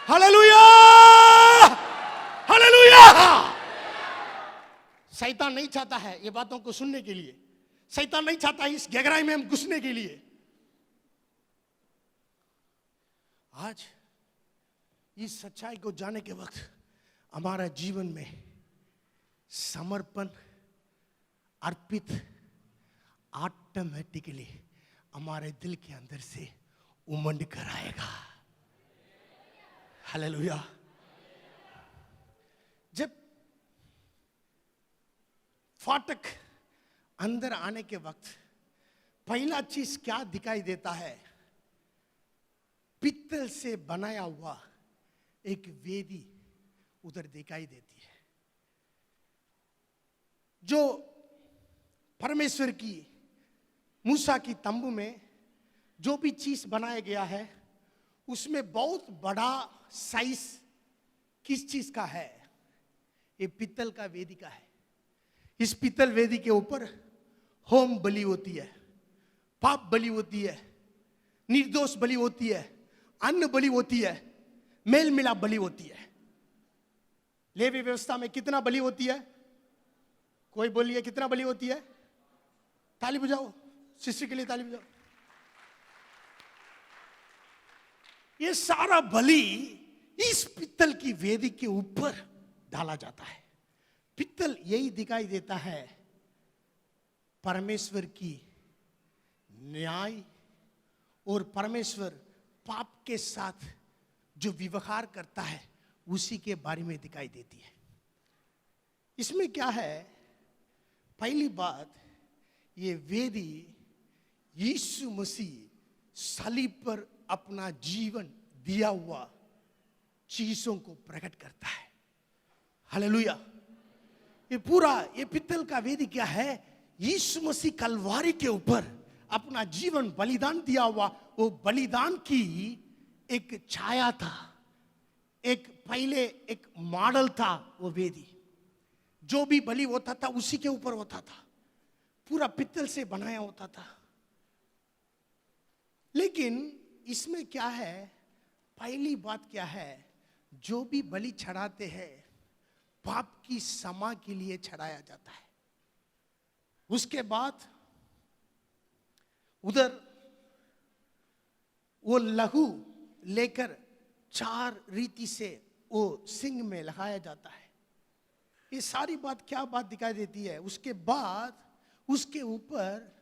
हालेलुया। हालेलुया। शैतान नहीं चाहता है ये बातों को सुनने के लिए, शैतान नहीं चाहता इस गहराई में हम घुसने के लिए। आज इस सच्चाई को जानने के वक्त हमारा जीवन में समर्पण अर्पित ऑटोमेटिकली हमारे दिल के अंदर से उमंड कर आएगा। हालेलुया। जब फाटक अंदर आने के वक्त पहला चीज क्या दिखाई देता है? पित्तल से बनाया हुआ एक वेदी उधर दिखाई देती है, जो परमेश्वर की मूसा की तंबू में जो भी चीज बनाया गया है उसमें बहुत बड़ा साइज किस चीज का है? ये पित्तल का वेदी का है। इस पित्तल वेदी के ऊपर होम बलि होती है, पाप बलि होती है, निर्दोष बलि होती है, अन्न बलि होती है, मेल मिलाप बलि होती है। लेवी व्यवस्था में कितना बलि होती है? कोई बोलिए कितना बलि होती है? ताली बजाओ, शिष्य के लिए ताली बजाओ। ये सारा बलि इस पित्तल की वेदी के ऊपर डाला जाता है। पित्तल यही दिखाई देता है परमेश्वर की न्याय और परमेश्वर पाप के साथ जो व्यवहार करता है उसी के बारे में दिखाई देती है। इसमें क्या है? पहली बात, ये वेदी यीशु मसीह सलीब पर अपना जीवन दिया हुआ चीजों को प्रकट करता है। हालेलुया। ये पित्तल का वेदी क्या है? यीशु मसीह कलवारी के ऊपर अपना जीवन बलिदान दिया हुआ, वो बलिदान की एक छाया था, पहले एक मॉडल था। वो वेदी जो भी बलि होता था उसी के ऊपर होता था, पूरा पित्तल से बनाया होता था। लेकिन इसमें क्या है? पहली बात क्या है? जो भी बलि चढ़ाते हैं पाप की क्षमा के लिए चढ़ाया जाता है। उसके बाद उधर वो लहू लेकर 4 रीति से वो सिंग में लगाया जाता है। ये सारी बात क्या बात दिखाई देती है? उसके बाद उसके ऊपर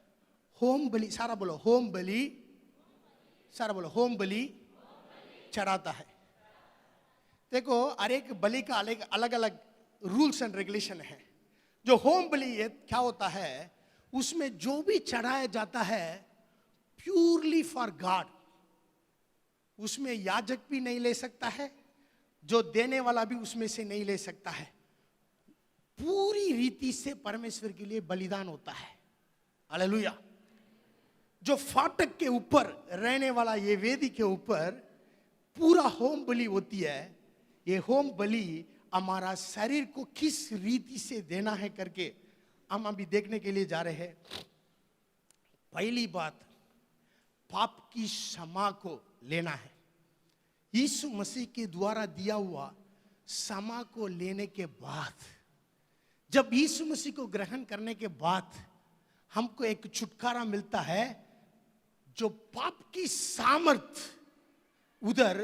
होम बलि, सारा बोलो होम बलि, सारा बोलो होम बलि चढ़ाता है। देखो, हर एक बलि का अलग अलग रूल्स एंड रेगुलेशन है। जो होम बलि है क्या होता है? उसमें जो भी चढ़ाया जाता है प्योरली फॉर गॉड। उसमें याजक भी नहीं ले सकता है, जो देने वाला भी उसमें से नहीं ले सकता है। पूरी रीति से परमेश्वर के लिए बलिदान होता है। हालेलुया। जो फाटक के ऊपर रहने वाला ये वेदी के ऊपर पूरा होम बलि होती है। ये होम बलि हमारा शरीर को किस रीति से देना है करके हम अभी देखने के लिए जा रहे हैं। पहली बात, पाप की क्षमा को लेना है। यीशु मसीह के द्वारा दिया हुआ क्षमा को लेने के बाद, जब यीशु मसीह को ग्रहण करने के बाद हमको एक छुटकारा मिलता है। जो पाप की सामर्थ उधर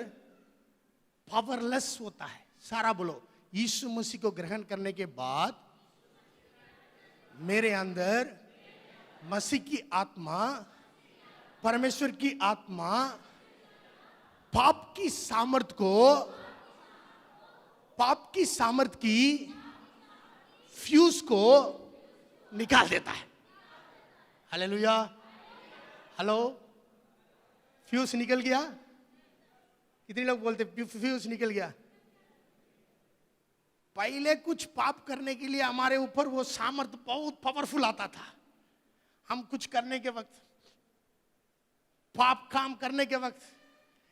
पावरलेस होता है। सारा बोलो, यीशु मसीह को ग्रहण करने के बाद मेरे अंदर मसीह की आत्मा, परमेश्वर की आत्मा पाप की सामर्थ की फ्यूज को निकाल देता है। हालेलुया। हेलो, फ्यूज निकल गया? कितने लोग बोलते फ्यूज निकल गया? पहले कुछ पाप करने के लिए हमारे ऊपर वो सामर्थ बहुत पावरफुल आता था। हम कुछ करने के वक्त, पाप काम करने के वक्त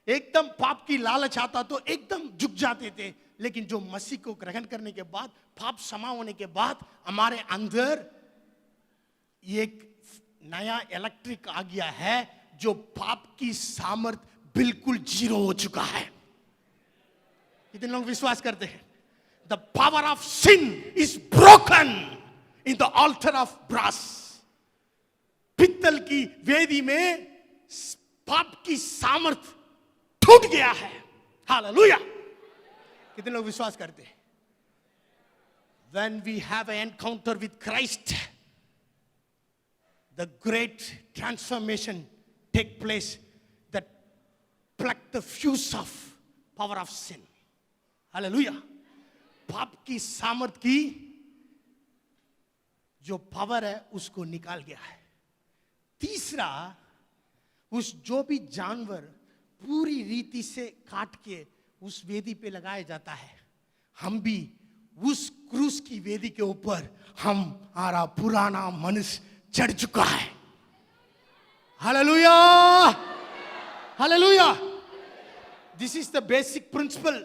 एकदम पाप की लालच आता तो एकदम झुक जाते थे। लेकिन जो मसीह को ग्रहण करने के बाद, पाप क्षमा होने के बाद हमारे अंदर एक नया इलेक्ट्रिक आ गया है, जो पाप की सामर्थ बिल्कुल जीरो हो चुका है। कितने लोग विश्वास करते हैं? The power of sin is broken in the altar of brass. पित्तल की वेदी में पाप की सामर्थ टूट गया है। हालेलुया। कितने लोग विश्वास करते हैं? When we have an encounter with Christ, the great transformation take place that pluck the fuse of power of sin. Hallelujah. पाप की सामर्थ की जो पावर है उसको निकाल गया है. तीसरा, उस जो भी जानवर पूरी रीति से काट के उस वेदी पे लगाया जाता है, हम भी उस क्रूस की वेदी के ऊपर हमारा पुराना मनुष्य चढ़ चुका है. Hallelujah, hallelujah. This is the basic principle.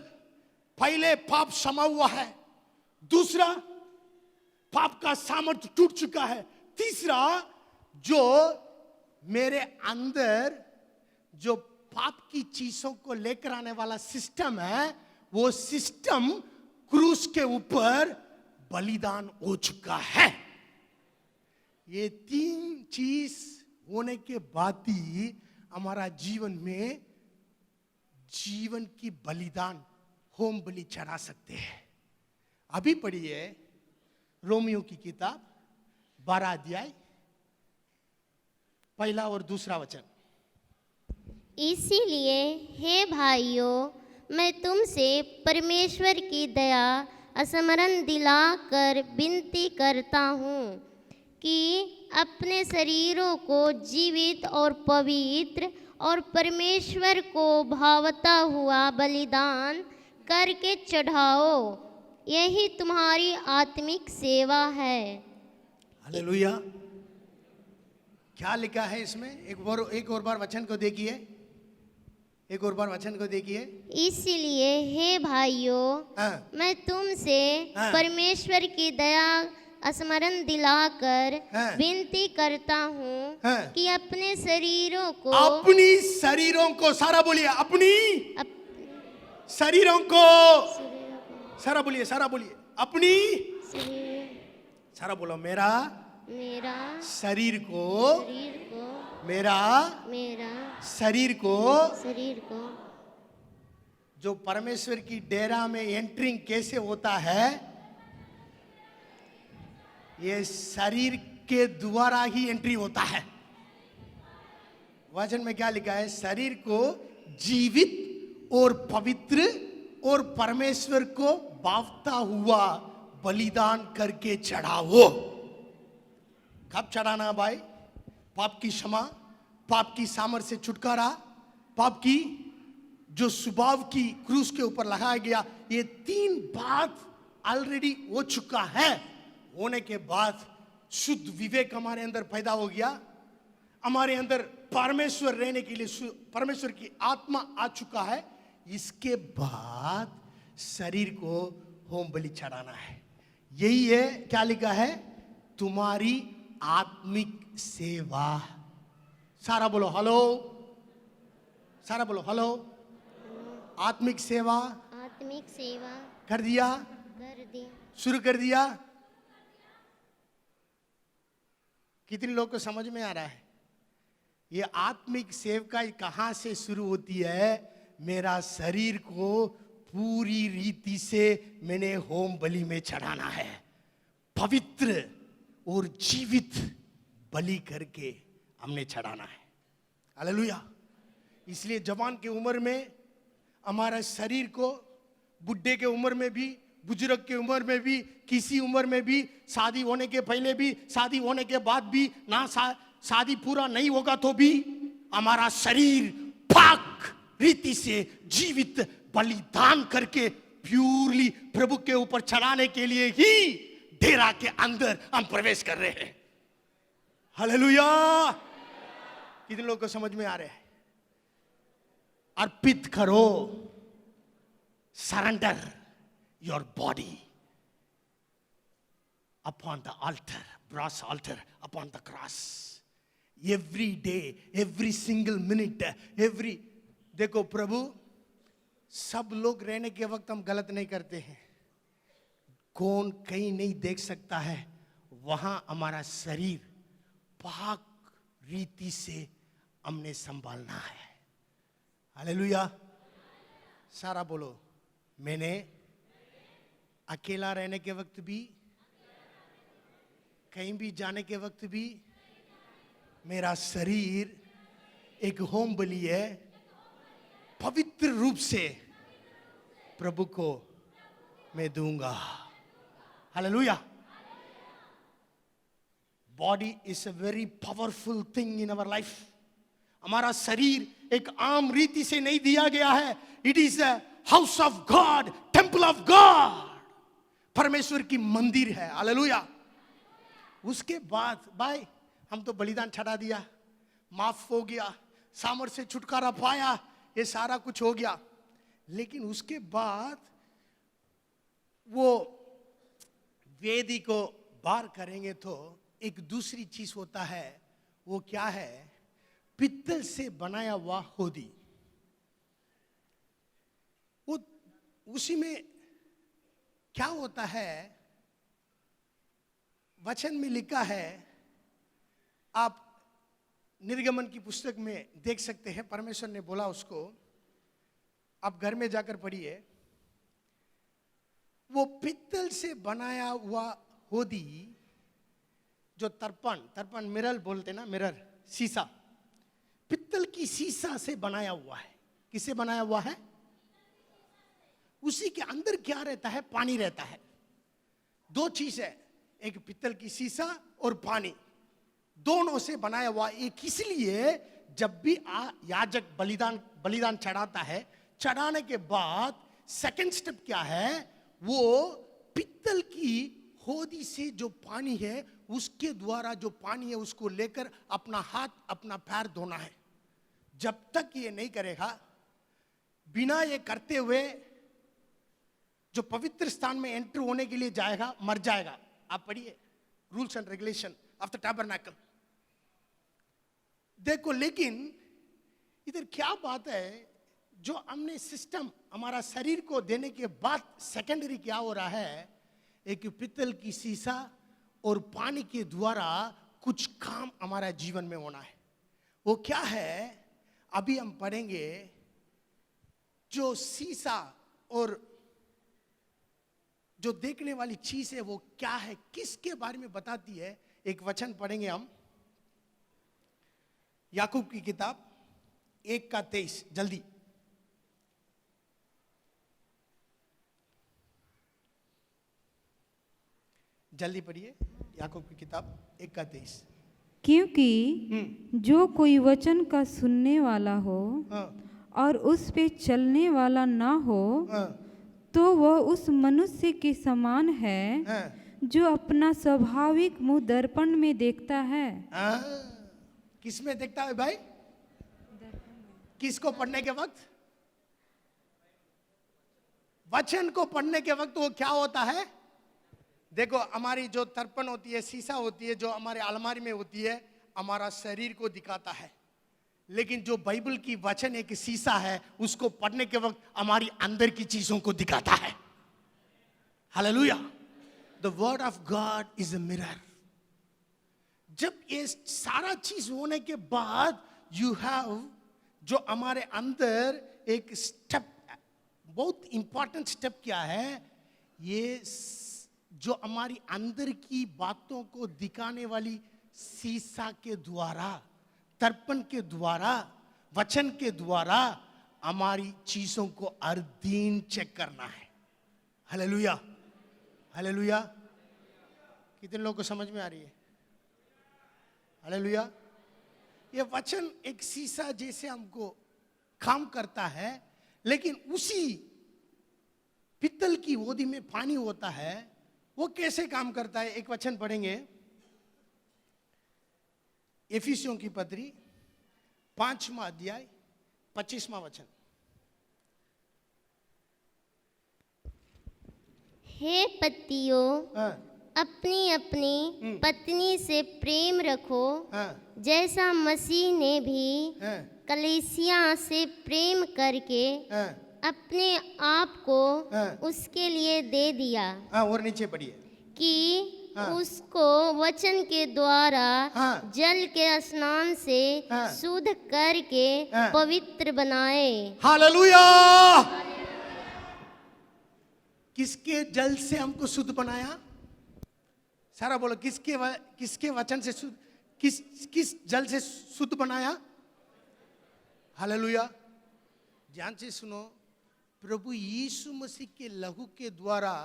पहले पाप क्षमा हुआ है, दूसरा पाप का सामर्थ्य टूट चुका है, तीसरा जो मेरे अंदर जो पाप की चीजों को लेकर आने वाला सिस्टम है, वो सिस्टम क्रूस के ऊपर बलिदान हो चुका है. ये तीन चीज होने के बाद ही हमारा जीवन में जीवन की बलिदान, होम बलि चढ़ा सकते हैं. अभी पढ़िए रोमियो की किताब 12 अध्याय पहला और दूसरा वचन. इसीलिए हे भाइयों, मैं तुमसे परमेश्वर की दया स्मरण दिलाकर विनती करता हूँ कि अपने शरीरों को जीवित और पवित्र और परमेश्वर को भावता हुआ बलिदान करके चढ़ाओ, यही तुम्हारी आत्मिक सेवा है. हालेलुया. क्या लिखा है इसमें? एक और बार वचन को देखिए, एक और बार वचन को देखिए. इसलिए हे भाइयों, मैं तुमसे परमेश्वर की दया स्मरण दिलाकर विनती करता हूँ कि अपने शरीरों को सारा बोलिए, अपनी शरीरों को सारा बोलिए, अपनी सारा बोलो. मेरा शरीर को मेरा शरीर को जो परमेश्वर की डेरा में एंट्रिंग कैसे होता है, ये शरीर के द्वारा ही एंट्री होता है. वचन में क्या लिखा है? शरीर को जीवित और पवित्र और परमेश्वर को भावता हुआ बलिदान करके चढ़ाओ. कब चढ़ाना भाई? पाप की क्षमा, पाप की सामर्थ से छुटकारा, पाप की जो स्वभाव की क्रूस के ऊपर लगाया गया, ये तीन बात ऑलरेडी हो चुका है. होने के बाद शुद्ध विवेक हमारे अंदर पैदा हो गया. हमारे अंदर परमेश्वर रहने के लिए परमेश्वर की आत्मा आ चुका है. इसके बाद शरीर को होम बलि चढ़ाना है. यही है क्या लिखा है? तुम्हारी आत्मिक सेवा. सारा बोलो हेलो, सारा बोलो हेलो. आत्मिक सेवा कर दिया, शुरू कर दिया. कितने लोग को समझ में आ रहा है? ये आत्मिक सेवकाई कहां से शुरू होती है? मेरा शरीर को पूरी रीति से मैंने होम बलि में चढ़ाना है, पवित्र और जीवित बलि करके हमने चढ़ाना है. हालेलुया. इसलिए जवान के उम्र में हमारा शरीर को, बुढ़े के उम्र में भी, बुजुर्ग के उम्र में भी, किसी उम्र में भी, शादी होने के पहले भी, शादी होने के बाद भी, ना शादी पूरा नहीं होगा तो भी हमारा शरीर पाक रीति से जीवित बलिदान करके प्यूरली प्रभु के ऊपर चढ़ाने के लिए ही डेरा के अंदर हम प्रवेश कर रहे हैं. हालेलुया. कितने लोगों को समझ में आ रहे हैं? अर्पित करो, surrender your body upon the altar, brass altar, upon the cross. Every day, every single minute, देखो प्रभु, सब लोग रहने के वक्त हम गलत नहीं करते हैं. कौन कहीं नहीं देख सकता है, वहां हमारा शरीर पाक रीति से हमने संभालना है. हालेलुया. सारा बोलो, मैंने अकेला रहने के वक्त भी, कहीं भी जाने के वक्त भी, मेरा शरीर एक होम बलि है, पवित्र रूप से प्रभु को मैं दूंगा। Hallelujah. Body is a very powerful thing in our life. हमारा शरीर एक आम रीति से नहीं दिया गया है। It is a house of God, temple of God, परमेश्वर की मंदिर है। हालेलुया। उसके बाद भाई हम तो बलिदान चढ़ा दिया, माफ हो गया, सामर्थ से छुटकारा पाया, ये सारा कुछ हो गया। लेकिन उसके बाद वो वेदी को बार करेंगे तो एक दूसरी चीज होता है। वो क्या है? पित्तल से बनाया हुआ होदी। वो उसी में क्या होता है, वचन में लिखा है, आप निर्गमन की पुस्तक में देख सकते हैं। परमेश्वर ने बोला उसको, आप घर में जाकर पढ़िए। वो पित्तल से बनाया हुआ होदी, जो तर्पण मिरर बोलते ना, मिरर, शीशा, पित्तल की शीशा से बनाया हुआ है। किससे बनाया हुआ है? उसी के अंदर क्या रहता है? पानी रहता है। दो चीज है, एक पित्तल की शीशा और पानी, दोनों से बनाया हुआ। एक इसलिए जब भी याजक बलिदान चढ़ाता है, चढ़ाने के बाद सेकंड स्टेप क्या है? वो पित्तल की होदी से जो पानी है, उसके द्वारा जो पानी है उसको लेकर अपना हाथ अपना पैर धोना है। जब तक ये नहीं करेगा, बिना ये करते हुए जो पवित्र स्थान में एंटर होने के लिए जाएगा, मर जाएगा। आप पढ़िए rules and regulation of the tabernacle. देखो, लेकिन इधर क्या बात है, जो हमने सिस्टम हमारा शरीर को देने के बाद सेकेंडरी क्या हो रहा है, एक पित्तल की शीशा और पानी के द्वारा कुछ काम हमारा जीवन में होना है। वो क्या है? अभी हम पढ़ेंगे। जो शीशा और जो देखने वाली चीज है वो क्या है, किसके बारे में बताती है? एक वचन पढ़ेंगे हम, याकूब की किताब 1:23। जल्दी जल्दी पढ़िए, याकूब की किताब 1:23। क्योंकि जो कोई वचन का सुनने वाला हो और उस पे चलने वाला ना हो, तो वह उस मनुष्य के समान है जो अपना स्वाभाविक मुंह दर्पण में देखता है। किस में देखता है भाई? किसको पढ़ने के वक्त? वचन को पढ़ने के वक्त वो क्या होता है? देखो, हमारी जो तर्पण होती है, शीशा होती है, जो हमारे अलमारी में होती है, हमारा शरीर को दिखाता है। लेकिन जो बाइबल की वचन एक शीशा है, उसको पढ़ने के वक्त हमारी अंदर की चीजों को दिखाता है। Hallelujah. The word of God is a mirror. जब ये सारा चीज होने के बाद यू हैव, जो हमारे अंदर एक स्टेप, बहुत इंपॉर्टेंट स्टेप क्या है? ये जो हमारी अंदर की बातों को दिखाने वाली शीशा के द्वारा, तर्पण के द्वारा, वचन के द्वारा हमारी चीजों को हर दिन चेक करना है। Hallelujah, hallelujah. कितने लोगों को समझ में आ रही है? हालेलुया। ये वचन एक शीशा जैसे हमको काम करता है, लेकिन उसी पित्तल की होदी में पानी होता है, वो कैसे काम करता है? एक वचन पढ़ेंगे, एफिसियों की पत्री 5वां अध्याय 25वां वचन। हे पतियों, अपनी अपनी पत्नी से प्रेम रखो, जैसा मसीह ने भी कलीसिया से प्रेम करके अपने आप को उसके लिए दे दिया। और नीचे पढ़िए, कि उसको वचन के द्वारा जल के स्नान से शुद्ध करके पवित्र बनाए। हालेलुया। किसके जल से हमको शुद्ध बनाया? सारा बोलो, किसके वचन से शुद्ध, किस जल से शुद्ध बनाया? हालेलुया। ध्यान से सुनो, प्रभु यीशु मसीह के लहू के द्वारा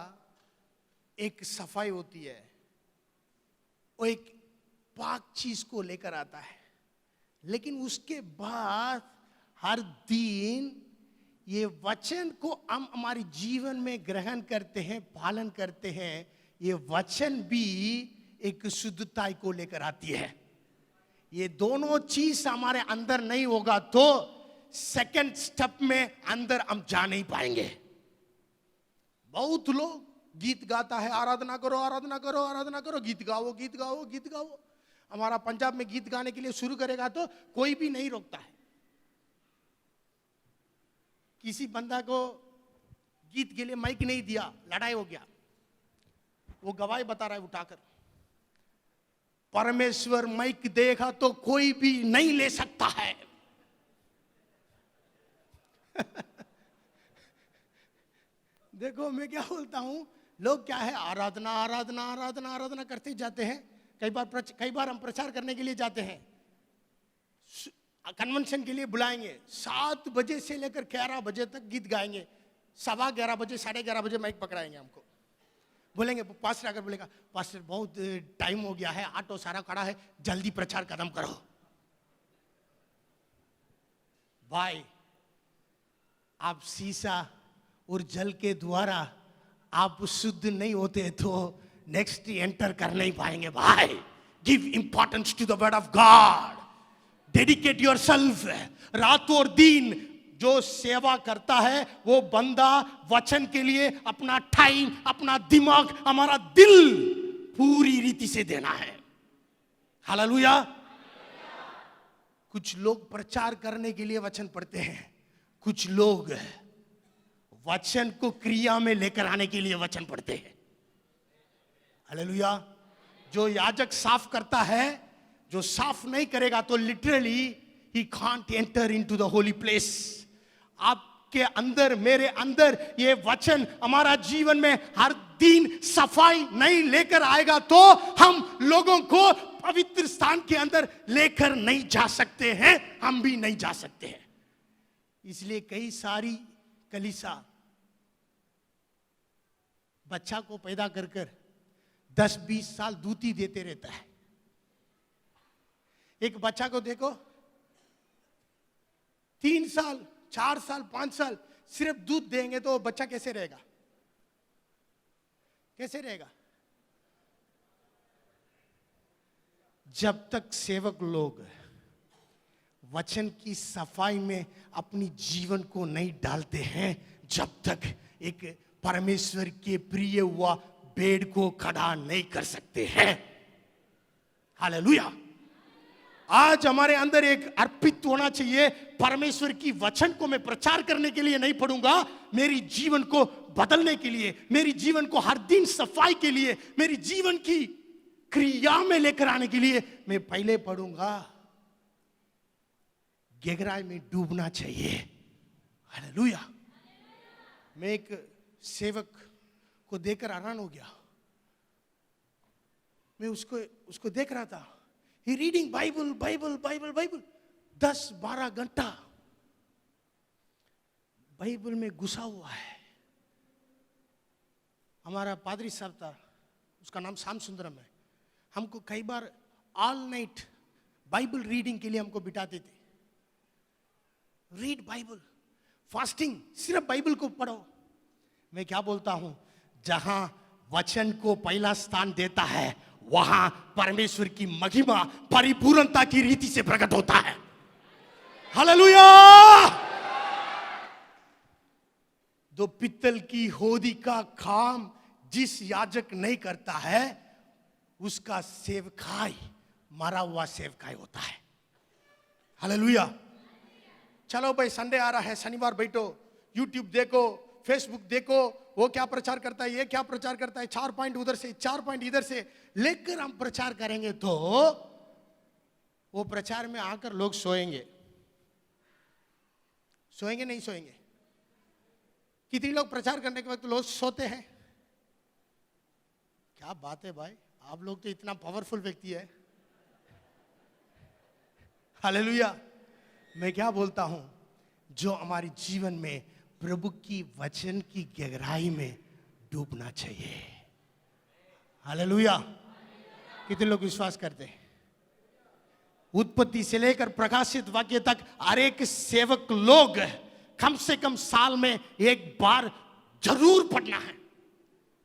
एक सफाई होती है, वो एक पाक चीज को लेकर आता है। लेकिन उसके बाद हर दिन ये वचन को हम हमारे जीवन में ग्रहण करते हैं, पालन करते हैं, ये वचन भी एक शुद्धता को लेकर आती है। ये दोनों चीज हमारे अंदर नहीं होगा तो सेकंड स्टेप में अंदर हम जा नहीं पाएंगे। बहुत लोग गीत गाता है, आराधना करो आराधना करो आराधना करो, गीत गाओ गीत गाओ गीत गाओ। हमारा पंजाब में गीत गाने के लिए शुरू करेगा तो कोई भी नहीं रोकता है। किसी बंदा को गीत के लिए माइक नहीं दिया, लड़ाई हो गया, वो गवाही बता रहा है उठाकर, परमेश्वर माइक देगा तो कोई भी नहीं ले सकता है। देखो मैं क्या बोलता हूं, लोग क्या है, आराधना आराधना आराधना आराधना करते जाते हैं। कई बार हम प्रचार करने के लिए जाते हैं, कन्वेंशन के लिए बुलाएंगे, 7 बजे से लेकर 11 बजे तक गीत गाएंगे, 11:15 बजे 11:30 बजे माइक पकड़ाएंगे, हमको बोलेंगे, पास्टर आकर बोलेगा, पास्टर बहुत टाइम हो गया है, ऑटो सारा खड़ा है, जल्दी प्रचार खत्म करो। भाई, आप शीशा और जल के द्वारा आप शुद्ध नहीं होते तो नेक्स्ट एंटर कर नहीं पाएंगे। भाई, give importance to the word of God, dedicate yourself. रात और दिन जो सेवा करता है वो बंदा वचन के लिए अपना टाइम, अपना दिमाग, हमारा दिल पूरी रीति से देना है। हालेलुया। कुछ लोग प्रचार करने के लिए वचन पढ़ते हैं, कुछ लोग वचन को क्रिया में लेकर आने के लिए वचन पढ़ते हैं। हालेलुया। जो याजक साफ करता है, जो साफ नहीं करेगा तो literally he can't enter into the holy place. आपके अंदर, मेरे अंदर ये वचन हमारा जीवन में हर दिन सफाई नहीं लेकर आएगा तो हम लोगों को पवित्र स्थान के अंदर लेकर नहीं जा सकते हैं, हम भी नहीं जा सकते हैं। इसलिए कई सारी कलीसिया बच्चा को पैदा कर 10-20 साल दूध ही देते रहता है। एक बच्चा को देखो 3 साल 4 साल 5 साल सिर्फ दूध देंगे तो बच्चा कैसे रहेगा? कैसे रहेगा? जब तक सेवक लोग वचन की सफाई में अपनी जीवन को नहीं डालते हैं, जब तक एक परमेश्वर के प्रिय हुआ बेड़ को खड़ा नहीं कर सकते हैं। हालेलुया। आज हमारे अंदर एक अर्पित होना चाहिए, परमेश्वर की वचन को मैं प्रचार करने के लिए नहीं पढ़ूंगा, मेरी जीवन को बदलने के लिए, मेरी जीवन को हर दिन सफाई के लिए, मेरी जीवन की क्रिया में लेकर आने के लिए मैं पहले पढ़ूंगा। गहराई में डूबना चाहिए। हालेलुया। मैं एक सेवक को देखकर हैरान हो गया। मैं उसको देख रहा था, he reading Bible Bible Bible Bible 10-12 घंटा बाइबल में घुसा हुआ है। हमारा पादरी साहब था, उसका नाम श्याम सुंदरम है। हमको कई बार ऑल नाइट बाइबल रीडिंग के लिए हमको बिठाते थे। रीड बाइबल, फास्टिंग, सिर्फ बाइबल को पढ़ो। मैं क्या बोलता हूं, जहां वचन को पहला स्थान देता है वहां परमेश्वर की महिमा परिपूर्णता की रीति से प्रकट होता है। हालेलुया। दो पित्तल की होदी का काम जिस याजक नहीं करता है उसका सेवकाई मरा हुआ सेवकाई होता है। हालेलुया। चलो भाई, संडे आ रहा है, शनिवार बैठो, यूट्यूब देखो, फेसबुक देखो, वो क्या प्रचार करता है, ये क्या प्रचार करता है, 4 पॉइंट उधर से 4 पॉइंट इधर से लेकर हम प्रचार करेंगे तो वो प्रचार में आकर लोग सोएंगे। सोएंगे नहीं सोएंगे? कितने लोग प्रचार करने के वक्त लोग सोते हैं? क्या बात है भाई, आप लोग तो इतना पावरफुल व्यक्ति है। हालेलुया। मैं क्या बोलता हूं, जो हमारे जीवन में प्रभु की वचन की गहराई में डूबना चाहिए। हालेलुया। कितने लोग विश्वास करते हैं? उत्पत्ति से लेकर प्रकाशित वाक्य तक हर एक सेवक लोग कम से कम साल में एक बार जरूर पढ़ना है।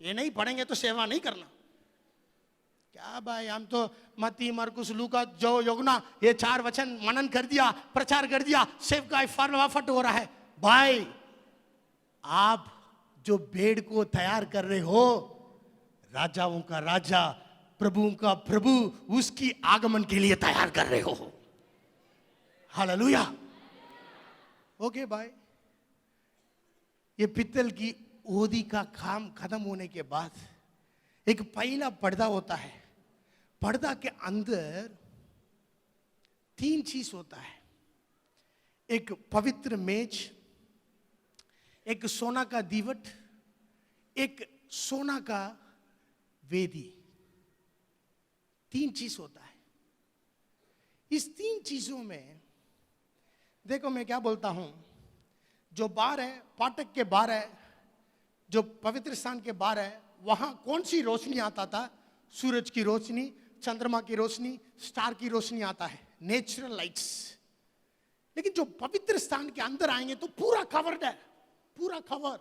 ये नहीं पढ़ेंगे तो सेवा नहीं करना। क्या भाई, हम तो मत्ती, मरकुस, लूका, जो यूहन्ना ये 4 वचन मनन कर दिया, प्रचार कर दिया, सेवकाई फटाफट हो रहा है। भाई, आप जो भेड़ को तैयार कर रहे हो, राजाओं का राजा, प्रभुओं का प्रभु, उसकी आगमन के लिए तैयार कर रहे हो। हालेलुया। ओके भाई, ये पित्तल की ओदी का काम खत्म होने के बाद एक पहला पर्दा होता है। पर्दा के अंदर 3 चीज होता है। एक पवित्र मेज, एक सोना का दीवट, एक सोना का वेदी। 3 चीज होता है। इस 3 चीजों में देखो, मैं क्या बोलता हूं, जो बार है, फाटक के बार है, जो पवित्र स्थान के बार है, वहां कौन सी रोशनी आता था? सूरज की रोशनी, चंद्रमा की रोशनी, स्टार की रोशनी आता है, नेचुरल लाइट्स। लेकिन जो पवित्र स्थान के अंदर आएंगे तो पूरा कवर्ड है, पूरा cover.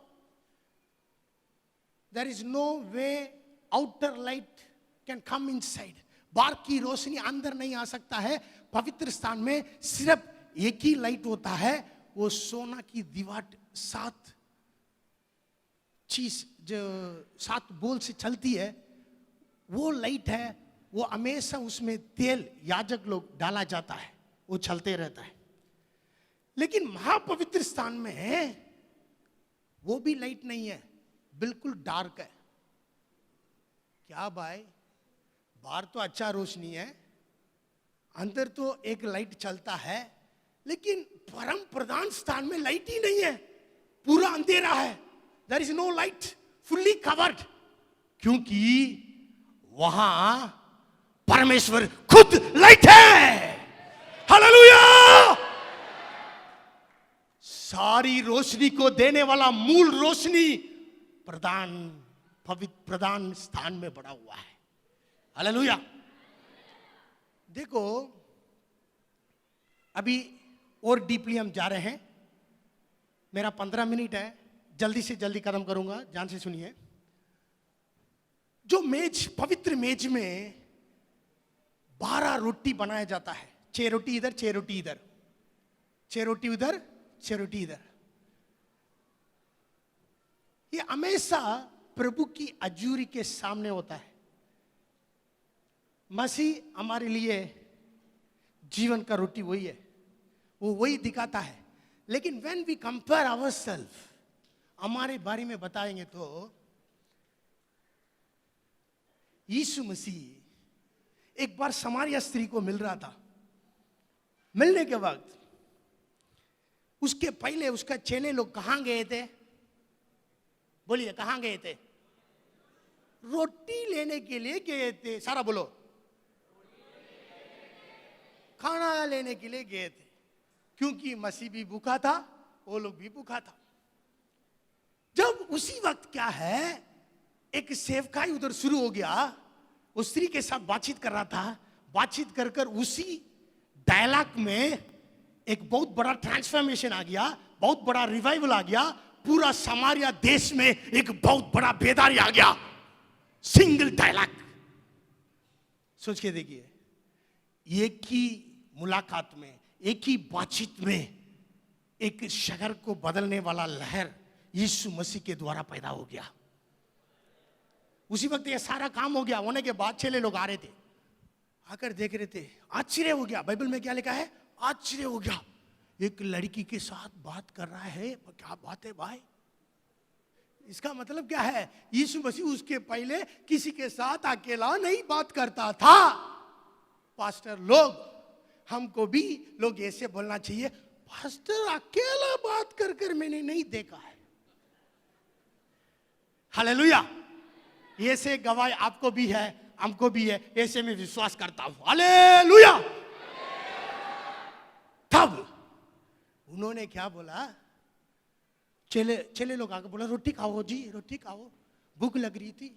There is no way outer light can come inside. बाहर की रोशनी अंदर नहीं आ सकता है। पवित्र स्थान में सिर्फ एक ही लाइट होता है, वो सोना की दीवार 7 चीज जो 7 बोल से चलती है, वो लाइट है। वो हमेशा उसमें तेल याजक लोग डाला जाता है, वो चलते रहता है। लेकिन महापवित्र स्थान में है वो भी लाइट नहीं है, बिल्कुल डार्क है। क्या भाई, बाहर तो अच्छा रोशनी है, अंदर तो एक लाइट चलता है, लेकिन परम प्रधान स्थान में लाइट ही नहीं है, पूरा अंधेरा है। There is no light, fully covered, क्योंकि वहां परमेश्वर खुद लाइट है। हालेलुया। सारी रोशनी को देने वाला मूल रोशनी प्रधान पवित्र प्रधान स्थान में बड़ा हुआ है। हालेलुया। देखो, अभी और डीपली हम जा रहे हैं। मेरा 15 मिनट है, जल्दी से जल्दी खत्म करूंगा, ध्यान से सुनिए। जो मेज, पवित्र मेज में 12 रोटी बनाया जाता है। 6 रोटी इधर, 6 रोटी इधर, 6 रोटी उधर, 6 रोटी इधर। ये हमेशा प्रभु की हजूरी के सामने होता है। मसीह हमारे लिए जीवन का रोटी वही है, वो वही दिखाता है। लेकिन व्हेन वी कंपेयर आवरसेल्फ, हमारे बारे में बताएंगे तो यीशु मसीह एक बार समारिया स्त्री को मिल रहा था। मिलने के वक्त उसके पहले उसका चेले लोग कहां गए थे? बोलिए, कहां गए थे? रोटी लेने के लिए गए थे। सारा बोलो, खाना लेने के लिए गए थे, क्योंकि मसीह भी भूखा था, वो लोग भी भूखा था। जब उसी वक्त क्या है, एक सेवकाई उधर शुरू हो गया, उस स्त्री के साथ बातचीत कर रहा था। बातचीत कर कर उसी डायलॉग में एक बहुत बड़ा ट्रांसफॉर्मेशन आ गया, बहुत बड़ा रिवाइवल आ गया। पूरा समारिया देश में एक बहुत बड़ा बेदारी आ गया। सिंगल डायलॉग, सोच के देखिए, एक ही मुलाकात में, एक ही बातचीत में एक शहर को बदलने वाला लहर यीशु मसीह के द्वारा पैदा हो गया। उसी वक्त ये सारा काम हो गया। होने के बाद चेले लोग आ रहे थे, आकर देख रहे थे, आश्चर्य हो गया। बाइबल में क्या लिखा है? आश्चर्य हो गया, एक लड़की के साथ बात कर रहा है। क्या बात है भाई, इसका मतलब क्या है? यीशु मसीह उसके पहले किसी के साथ अकेला नहीं बात करता था। पास्टर लोग, हमको भी लोग ऐसे बोलना चाहिए, पास्टर अकेला बात कर कर मैंने नहीं देखा है। हालेलुया। ऐसे गवाही आपको भी है, हमको भी है, ऐसे में विश्वास करता हूं। हालेलुया। तब उन्होंने क्या बोला, चले लोग आके बोला रोटी खाओ जी, रोटी खाओ, भूख लग रही थी,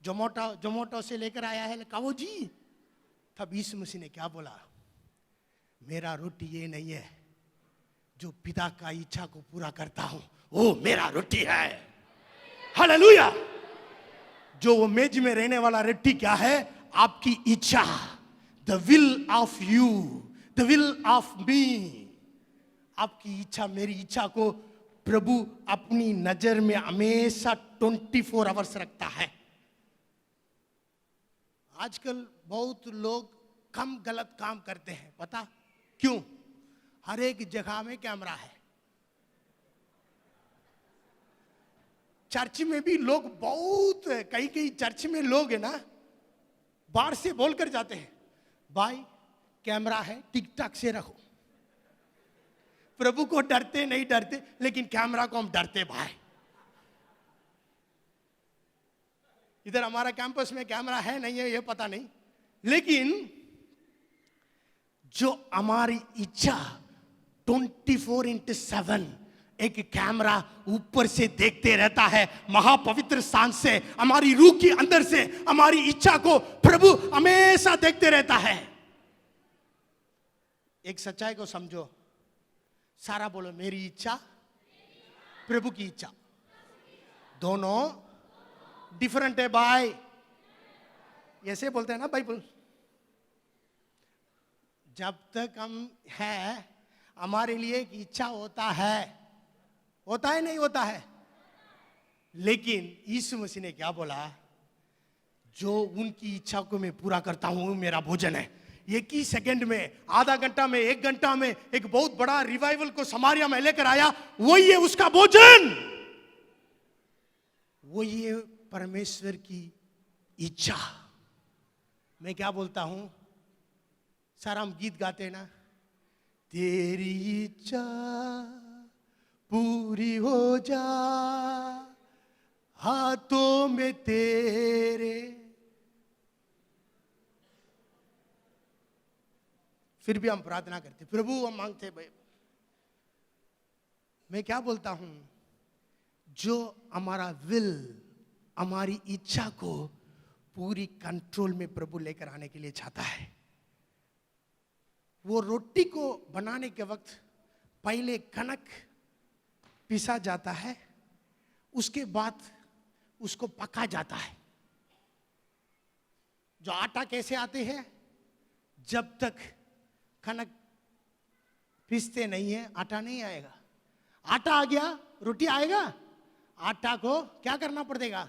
जोमोटो से लेकर आया है, खाओ जी। तब यीशु मसीह ने क्या बोला, मेरा रोटी ये नहीं है, जो पिता का इच्छा को पूरा करता हूं वो मेरा रोटी है। हालेलुया। जो वो मेज में रहने वाला रोटी क्या है, आपकी इच्छा, the will of you, the will of me. आपकी इच्छा, मेरी इच्छा को प्रभु अपनी नजर में हमेशा 24 आवर्स रखता है। आजकल बहुत लोग कम गलत काम करते हैं, पता क्यों? हर एक जगह में कैमरा है। चर्च में भी लोग बहुत, कई कई चर्च में लोग है ना, बाहर से बोलकर जाते हैं, भाई कैमरा है, टिक टाक से रखो। प्रभु को डरते नहीं डरते, लेकिन कैमरा को हम डरते भाई। इधर हमारा कैंपस में कैमरा है नहीं है ये पता नहीं, लेकिन जो हमारी इच्छा 24/7 एक कैमरा ऊपर से देखते रहता है, महापवित्र स्थान से, हमारी रूह के अंदर से हमारी इच्छा को प्रभु हमेशा देखते रहता है। एक सच्चाई को समझो, सारा बोलो मेरी इच्छा, प्रभु की इच्छा, दोनों डिफरेंट है भाई। ऐसे बोलते हैं ना बाइबल। जब तक हम है, हमारे लिए एक इच्छा होता है नहीं होता है, लेकिन यीशु मसीह ने क्या बोला, जो उनकी इच्छा को मैं पूरा करता हूं मेरा भोजन है। एक ही सेकंड में, आधा घंटा में, 1 घंटा में एक बहुत बड़ा रिवाइवल को समारिया में लेकर आया, वही है उसका भोजन, वही है परमेश्वर की इच्छा। मैं क्या बोलता हूं, सारा हम गीत गाते हैं ना, तेरी इच्छा पूरी हो जा हाथों में तेरे। फिर भी हम प्रार्थना करते, प्रभु हम मांगते भाई। मैं क्या बोलता हूं, जो हमारा विल, हमारी इच्छा को पूरी कंट्रोल में प्रभु लेकर आने के लिए चाहता है, वो रोटी को बनाने के वक्त पहले कनक पिसा जाता है, उसके बाद उसको पका जाता है। जो आटा कैसे आते हैं, जब तक कनक पीसते नहीं है आटा नहीं आएगा। आटा आ गया रोटी आएगा। आटा को क्या करना पड़ेगा,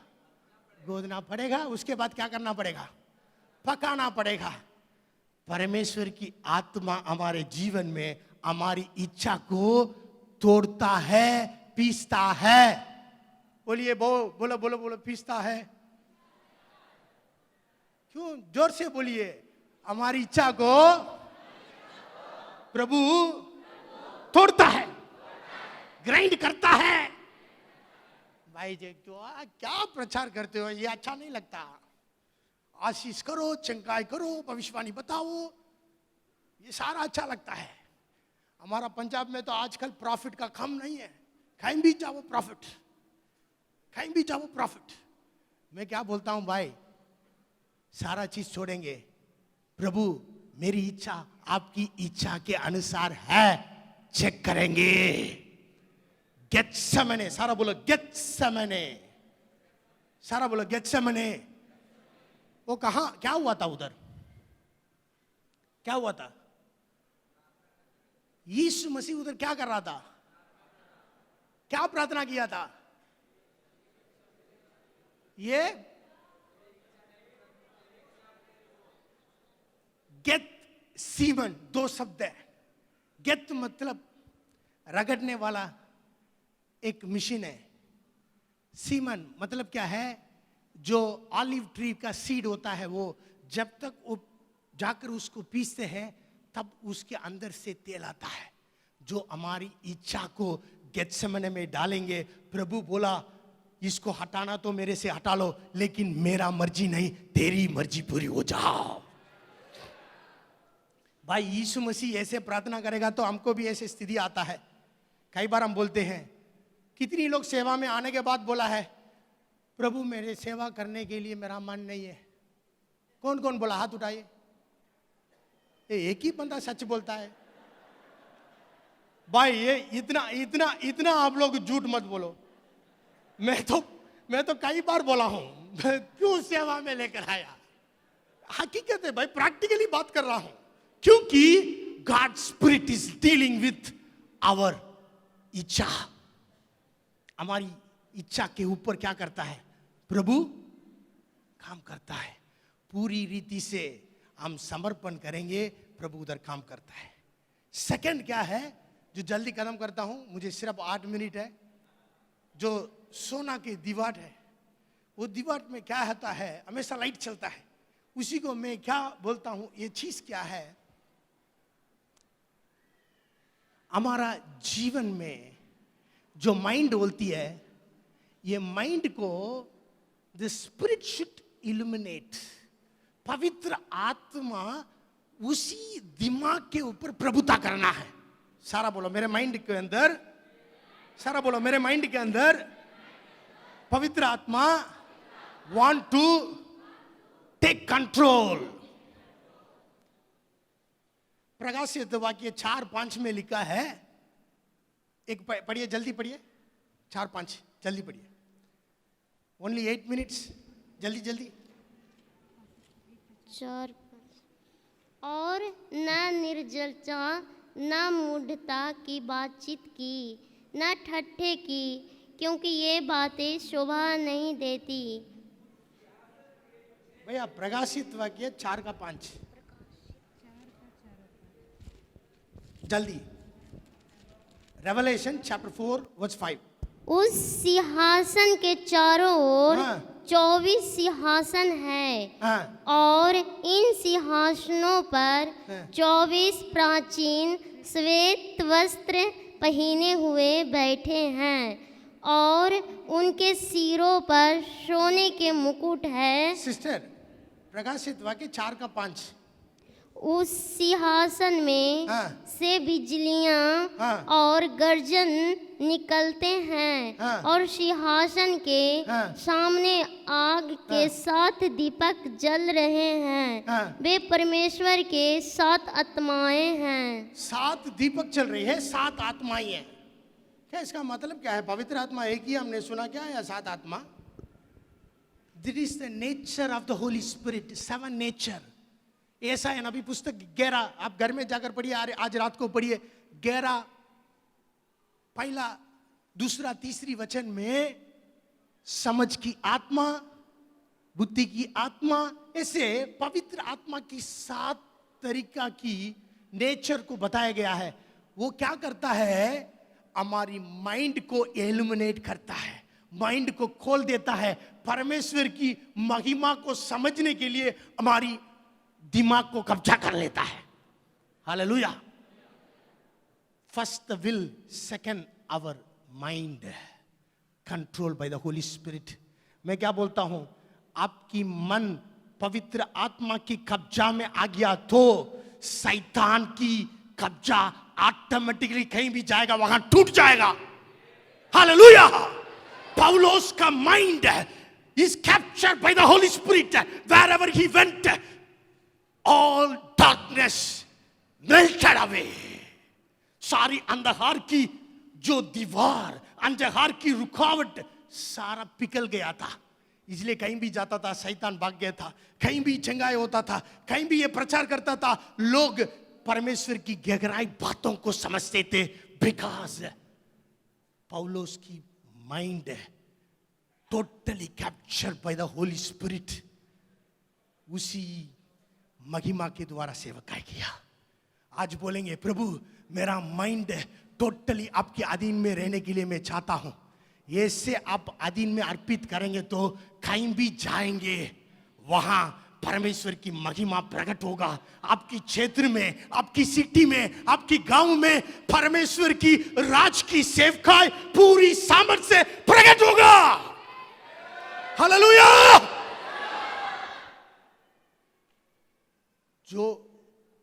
गूंदना पड़ेगा, उसके बाद क्या करना पड़ेगा, पकाना पड़ेगा। परमेश्वर की आत्मा हमारे जीवन में हमारी इच्छा को तोड़ता है, पीसता है। बोलिए बोलो बोलो बोलो, पीसता है। क्यों, जोर से बोलिए, हमारी इच्छा को प्रभु तोड़ता है, ग्राइंड करता है। भाई जी क्या प्रचार करते हो, ये अच्छा नहीं लगता। आशीष करो, चंगाई करो, भविष्यवाणी बताओ, ये सारा अच्छा लगता है। हमारा पंजाब में तो आजकल प्रॉफिट का कम नहीं है, कहीं भी जाओ प्रॉफिट, कहीं भी जाओ प्रॉफिट। मैं क्या बोलता हूं भाई, सारा चीज छोड़ेंगे, प्रभु मेरी इच्छा आपकी इच्छा के अनुसार है, चेक करेंगे। गेत्सेमने, सारा बोलो गेत्सेमने, सारा बोलो गेत्सेमने। वो कहां, क्या हुआ था उधर, क्या हुआ था? यीशु मसीह उधर क्या कर रहा था, क्या प्रार्थना किया था? ये गेत सीमन, 2 शब्द है। गेत मतलब रगड़ने वाला एक मशीन है। सीमन मतलब क्या है, जो ऑलिव ट्री का सीड होता है, वो जब तक वो जाकर उसको पीसते हैं तब उसके अंदर से तेल आता है, जो हमारी इच्छा को गेत्सेमने में डालेंगे। प्रभु बोला इसको हटाना तो मेरे से हटा लो, लेकिन मेरा मर्जी नहीं, तेरी मर्जी पूरी हो जाओ। भाई यीशु मसीह ऐसे प्रार्थना करेगा तो हमको भी ऐसे स्थिति आता है। कई बार हम बोलते हैं, कितनी लोग सेवा में आने के बाद बोला है, प्रभु मेरे सेवा करने के लिए मेरा मन नहीं है। कौन कौन बोला, हाथ उठाइए। एक ही बंदा सच बोलता है। भाई ये इतना इतना इतना आप लोग झूठ मत बोलो। मैं तो कई बार बोला हूं, क्यों सेवा में लेकर आया। हकीकत है भाई, प्रैक्टिकली बात कर रहा हूं, क्योंकि God spirit is dealing with our इच्छा। हमारी इच्छा के ऊपर क्या करता है, प्रभु काम करता है। पूरी रीति से हम समर्पण करेंगे, प्रभु उधर काम करता है। सेकंड क्या है, जो जल्दी कदम करता हूं, मुझे सिर्फ 8 मिनट है। जो सोना की दीवार है, वो दीवार में क्या होता है, हमेशा लाइट चलता है। उसी को मैं क्या बोलता हूं, ये चीज क्या है, हमारा जीवन में जो माइंड बोलती है, ये माइंड को द स्पिरिट शुड इल्यूमिनेट। पवित्र आत्मा उसी दिमाग के ऊपर प्रभुता करना है। सारा बोलो मेरे माइंड के अंदर, सारा बोलो मेरे माइंड के अंदर पवित्र आत्मा वांट टू टेक कंट्रोल। प्रकाशित वाक्य 4:5 में लिखा है, एक पढ़िए, जल्दी पढ़िए, 4:5 जल्दी पढ़िए। ओनली 8 मिनट्स, जल्दी जल्दी। 4:5 और न निर्जलता, न मूढ़ता की बातचीत की, न ठट्ठे की, क्योंकि ये बातें शोभा नहीं देती। भैया प्रकाशित वाक्य 4:5 जल्दी। Revelation chapter 4:5। उस सिंहासन के चारों ओर हाँ। 24 सिंहासन है, हाँ। और इन सिंहासनों पर हाँ। 24 प्राचीन श्वेत वस्त्र पहने हुए बैठे हैं, और उनके सिरों पर सोने के मुकुट है। सिस्टर, प्रकाशित वाक्य 4:5। उस सिंहासन में हाँ। से बिजलियां हाँ। और गर्जन निकलते हैं, हाँ। और सिंहासन के हाँ। सामने आग के 7 दीपक जल रहे हैं। हाँ। वे परमेश्वर के 7 आत्माएं हैं। 7 दीपक चल रही है, 7 आत्माएं हैं। क्या इसका मतलब क्या है? पवित्र आत्मा एक ही हमने सुना क्या, या 7 आत्मा? This is the nature of the Holi spirit, 7 nature. ऐसा है ना, अभी पुस्तक 11 आप घर में जाकर पढ़िए, आज रात को पढ़िए। 11 पहला, दूसरा, तीसरी वचन में समझ की आत्मा, बुद्धि की आत्मा, ऐसे पवित्र आत्मा की 7 तरीका की नेचर को बताया गया है। वो क्या करता है, हमारी माइंड को इल्यूमिनेट करता है, माइंड को खोल देता है। परमेश्वर की महिमा को समझने के लिए हमारी दिमाग को कब्जा कर लेता है। Hallelujah. First the will, second hour mind, control by the Holi spirit. मैं क्या बोलता हूं, आपकी मन पवित्र आत्मा की कब्जा में आ गया तो शैतान की कब्जा ऑटोमेटिकली कहीं भी जाएगा वहां टूट जाएगा। हालेलुया। पौलुस का mind is captured by the Holi spirit. Wherever he went, all darkness melted away. सारी अंधकार की जो दीवार, अंधकार की रुकावट, सारा पिघल गया था। इसलिए कहीं भी जाता था शैतान भाग गया था, कहीं भी चंगाई होता था, कहीं भी ये प्रचार करता था, लोग परमेश्वर की गहराई बातों को समझते थे। बिकॉज पौलुस की mind totally captured by the Holi spirit. उसी महिमा के द्वारा सेवकाई किया। आज बोलेंगे, प्रभु मेरा माइंड टोटली आपके अधीन में रहने के लिए मैं चाहता हूं। ये से आप अधीन में अर्पित करेंगे तो कहीं भी जाएंगे वहां परमेश्वर की महिमा प्रकट होगा। आपकी क्षेत्र में, आपकी सिटी में, आपकी गांव में परमेश्वर की राज की सेवकाई पूरी सामर्थ से प्रकट होगा। हालेलुया। जो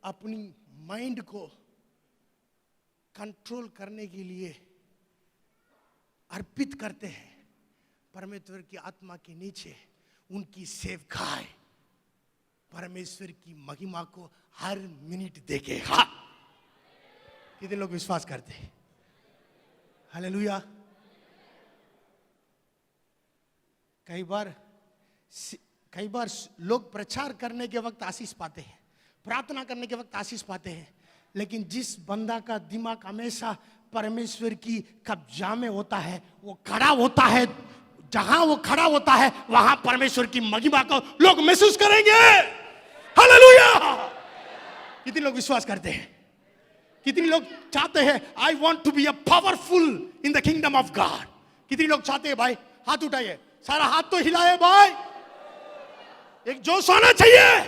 अपनी माइंड को कंट्रोल करने के लिए अर्पित करते हैं परमेश्वर की आत्मा के नीचे, उनकी सेवकाई परमेश्वर की महिमा को हर मिनट देखेगा। कितने लोग विश्वास करते हैं? हालेलुया। कई बार लोग प्रचार करने के वक्त आशीष पाते हैं, प्रार्थना करने के वक्त आशीष पाते हैं, लेकिन जिस बंदा का दिमाग हमेशा परमेश्वर की कब्जा में होता है, वो खड़ा होता है, जहां वो खड़ा होता है वहां परमेश्वर की महिमा को लोग महसूस करेंगे। हालेलुया। कितने लोग विश्वास करते हैं? कितने लोग चाहते हैं I want to be a powerful in the kingdom of God? कितने लोग चाहते हैं? भाई हाथ उठाइए, सारा हाथ तो हिलाए भाई, एक जोश आना चाहिए।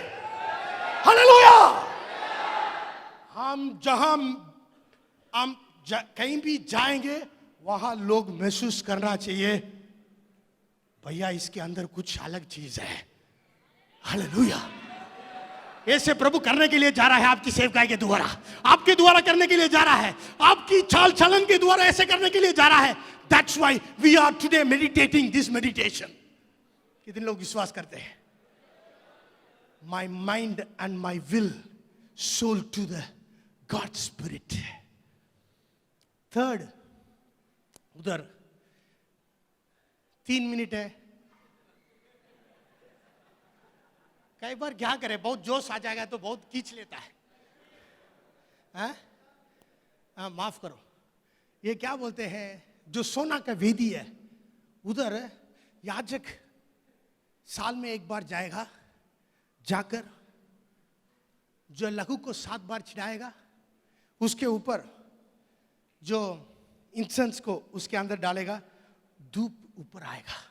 हालेलुया। हम कहीं भी जाएंगे वहां लोग महसूस करना चाहिए भैया इसके अंदर कुछ अलग चीज है। हालेलुया। ऐसे प्रभु करने के लिए जा रहा है, आपकी सेवकाई के द्वारा, आपके द्वारा करने के लिए जा रहा है, आपकी चाल चलन के द्वारा ऐसे करने के लिए जा रहा है। That's why we are today meditating this meditation. कितने लोग विश्वास करते हैं? My mind and my will sold to the God Spirit. Third, उधर 3 मिनट है। कई बार क्या करे, बहुत जोश आ जाएगा तो बहुत खींच लेता है। माफ करो, ये क्या बोलते हैं, जो सोना का वेदी है उधर याजक साल में एक बार जाएगा, जाकर जो लहू को 7 बार छिड़ाएगा, उसके ऊपर जो इंसेंस को उसके अंदर डालेगा, धूप ऊपर आएगा।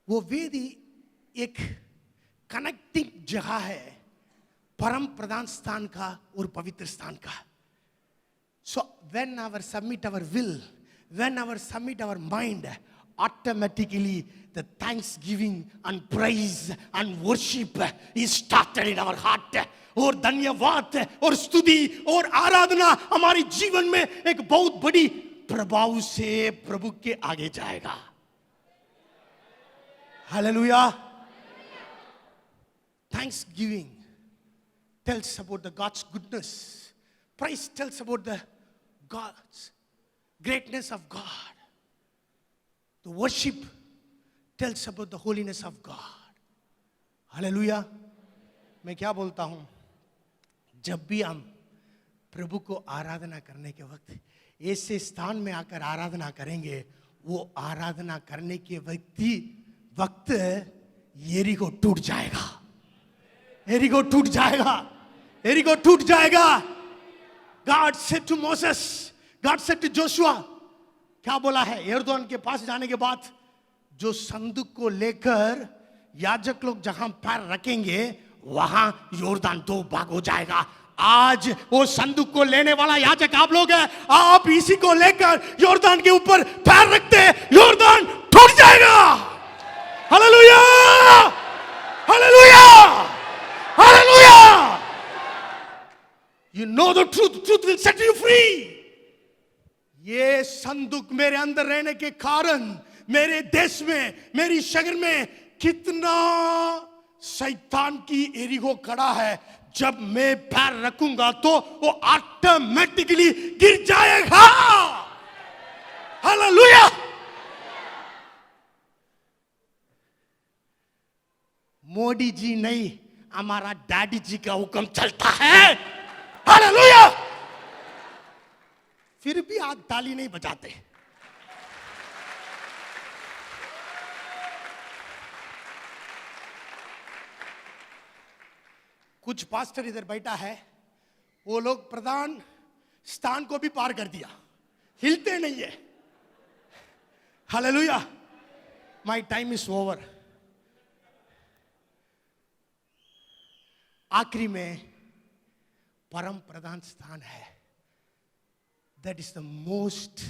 वो वेदी एक कनेक्टिंग जगह है परम प्रधान स्थान का और पवित्र स्थान का। So when our submit our will, when our submit our mind, automatically the thanksgiving and praise and worship is started in our heart. और धन्यवाद और स्तुति और आराधना हमारे जीवन में एक बहुत बड़ी प्रभाव से प्रभु के आगे जाएगा। Hallelujah. Thanksgiving tells about the God's goodness. Praise tells about the God's greatness of God. The worship tells about the holiness of God. Hallelujah. मैं क्या बोलता हूं, जब भी हम प्रभु को आराधना करने के वक्त ऐसे स्थान में आकर आराधना करेंगे, वो आराधना करने के वक्त यरीको टूट जाएगा। यरीको टूट जाएगा। यरीको टूट जाएगा। God said to Moses, God said to Joshua, क्या बोला है? यरदोन के पास जाने के बाद जो संदूक को लेकर याजक लोग जहां पैर रखेंगे वहां यॉर्दन 2 भाग हो जाएगा। आज वो संदूक को लेने वाला याजक आप लोग हैं। आप इसी को लेकर यॉर्दन के ऊपर पैर रखते हैं, यॉर्दन टूट जाएगा। Hallelujah. Hallelujah. Hallelujah. You know the truth, truth will set you free. ये संदूक मेरे अंदर रहने के कारण मेरे देश में, मेरी शहर में कितना शैतान की एरिगो खड़ा है। जब मैं पैर रखूंगा तो वो ऑटोमेटिकली गिर जाएगा। हालेलुया। मोदी जी नहीं, हमारा डैडी जी का हुक्म चलता है। हालेलुया। फिर भी आप ताली नहीं बजाते। कुछ पास्टर इधर बैठा है, वो लोग प्रधान स्थान को भी पार कर दिया, हिलते नहीं है। Hallelujah. My time is over. आखिरी में परम प्रधान स्थान है। That is the most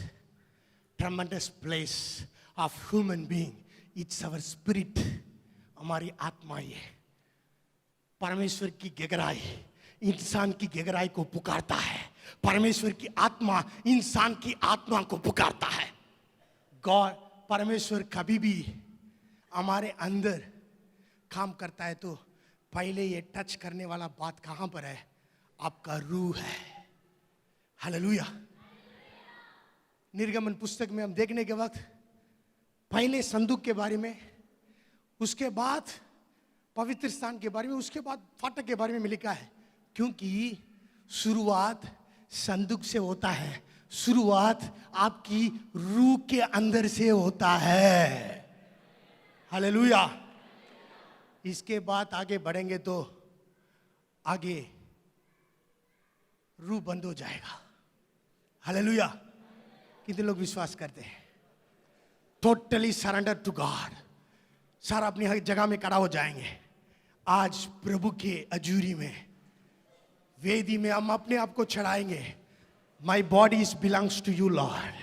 tremendous place of human being. It's our spirit, हमारी आत्मा ये परमेश्वर की गहराई इंसान की गहराई को पुकारता है। परमेश्वर की आत्मा इंसान की आत्मा को पुकारता है। गॉड, परमेश्वर कभी भी हमारे अंदर काम करता है तो पहले ये टच करने वाला बात कहां पर है? आपका रूह है। हालेलुया। निर्गमन पुस्तक में हम देखने के वक्त पहले संदूक के बारे में, उसके बाद पवित्र स्थान के बारे में, उसके बाद फाटक के बारे में लिखा है, क्योंकि शुरुआत संदूक से होता है, शुरुआत आपकी रूह के अंदर से होता है। हालेलुया। इसके बाद आगे बढ़ेंगे तो आगे रूह बंद हो जाएगा। हालेलुया। कितने लोग विश्वास करते हैं? Totally surrender to God. सारा अपनी हर जगह में खड़ा हो जाएंगे। आज प्रभु के अजूरी में, वेदी में हम अपने आप को चढ़ाएंगे। My body is belongs to you lord,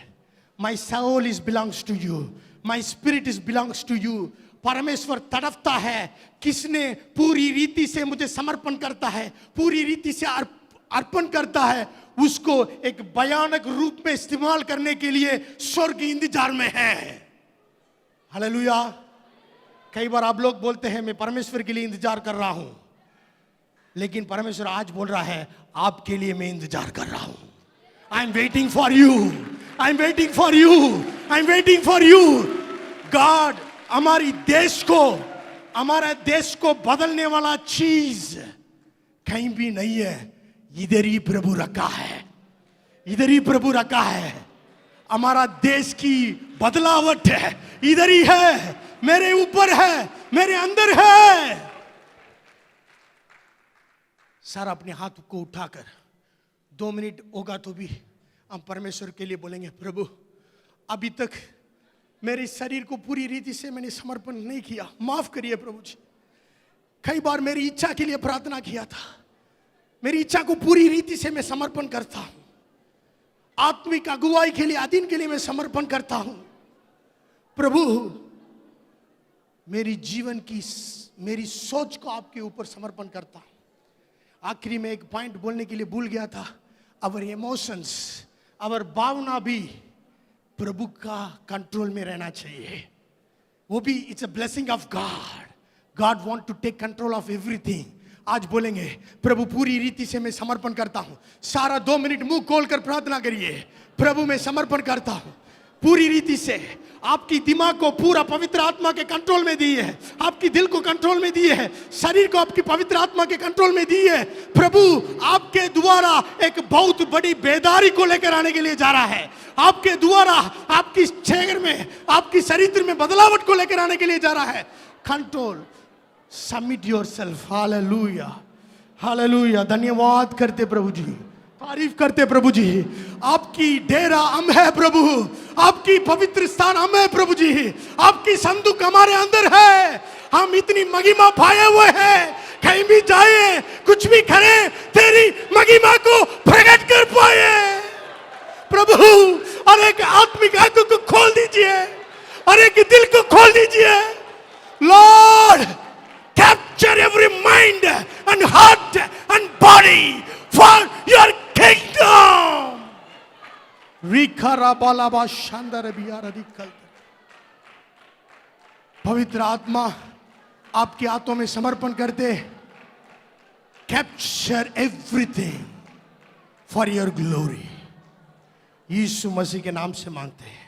my soul is belongs to you, my spirit is belongs to you. परमेश्वर तड़पता है, किसने पूरी रीति से मुझे समर्पण करता है, पूरी रीति से अर्पण करता है, उसको एक भयानक रूप में इस्तेमाल करने के लिए स्वर्ग इंतजार में है। हालेलुया। कई बार आप लोग बोलते हैं मैं परमेश्वर के लिए इंतजार कर रहा हूं, लेकिन परमेश्वर आज बोल रहा है आपके लिए मैं इंतजार कर रहा हूं। I am waiting for you, I am waiting for you, I am waiting for you. God, हमारी देश को, हमारे देश को बदलने वाला चीज कहीं भी नहीं है, इधर ही प्रभु रखा है, इधर ही प्रभु रखा है। हमारा देश की बदलावट है, इधर ही है, मेरे ऊपर है, मेरे अंदर है। सर अपने हाथ को उठाकर 2 मिनट होगा तो भी हम परमेश्वर के लिए बोलेंगे, प्रभु अभी तक मेरे शरीर को पूरी रीति से मैंने समर्पण नहीं किया, माफ करिए प्रभु जी। कई बार मेरी इच्छा के लिए प्रार्थना किया था, मेरी इच्छा को पूरी रीति से मैं समर्पण करता हूं। आत्मिक अगुवाई के लिए, अधीन के लिए मैं समर्पण करता हूं। प्रभु मेरी जीवन की, मेरी सोच को आपके ऊपर समर्पण करता हूं। आखिरी में एक पॉइंट बोलने के लिए भूल गया था, अवर इमोशंस, अवर भावना भी प्रभु का कंट्रोल में रहना चाहिए। वो भी it's a blessing of God. God want to take control of everything. आज बोलेंगे प्रभु पूरी रीति से मैं समर्पण करता हूं। सारा 2 मिनट मुंह खोलकर प्रार्थना करिए, प्रभु मैं समर्पण करता हूं पूरी रीति से। आपकी दिमाग को पूरा पवित्र आत्मा के कंट्रोल में दी है, आपकी दिल को कंट्रोल में दी है, शरीर को आपकी पवित्र आत्मा के कंट्रोल में दी है। प्रभु आपके द्वारा एक बहुत बड़ी बेदारी को लेकर आने के लिए जा रहा है। आपके द्वारा आपकी शरीर में, आपकी शरीर में बदलावट को लेकर आने के लिए जा रहा है। Control, submit yourself. Hallelujah, hallelujah. धन्यवाद करते प्रभु जी, तारीफ करते प्रभु जी। आपकी डेरा हम है प्रभु, आपकी पवित्र स्थान हम है प्रभु जी, आपकी संदूक हमारे अंदर है। हम इतनी महिमा पाए हुए हैं, कहीं भी जाए, कुछ भी करें, तेरी महिमा को प्रकट कर पाए प्रभु। और एक आत्मिक आंखों को खोल दीजिए, और एक दिल को खोल दीजिए। Lord, capture every mind and heart and body for your kingdom. रिखराबालाबा शांदर बियार अधिकल। पवित्र आत्मा आपके हाथों में समर्पण करते, capture everything for your glory. यीशु मसीह के नाम से मांगते हैं।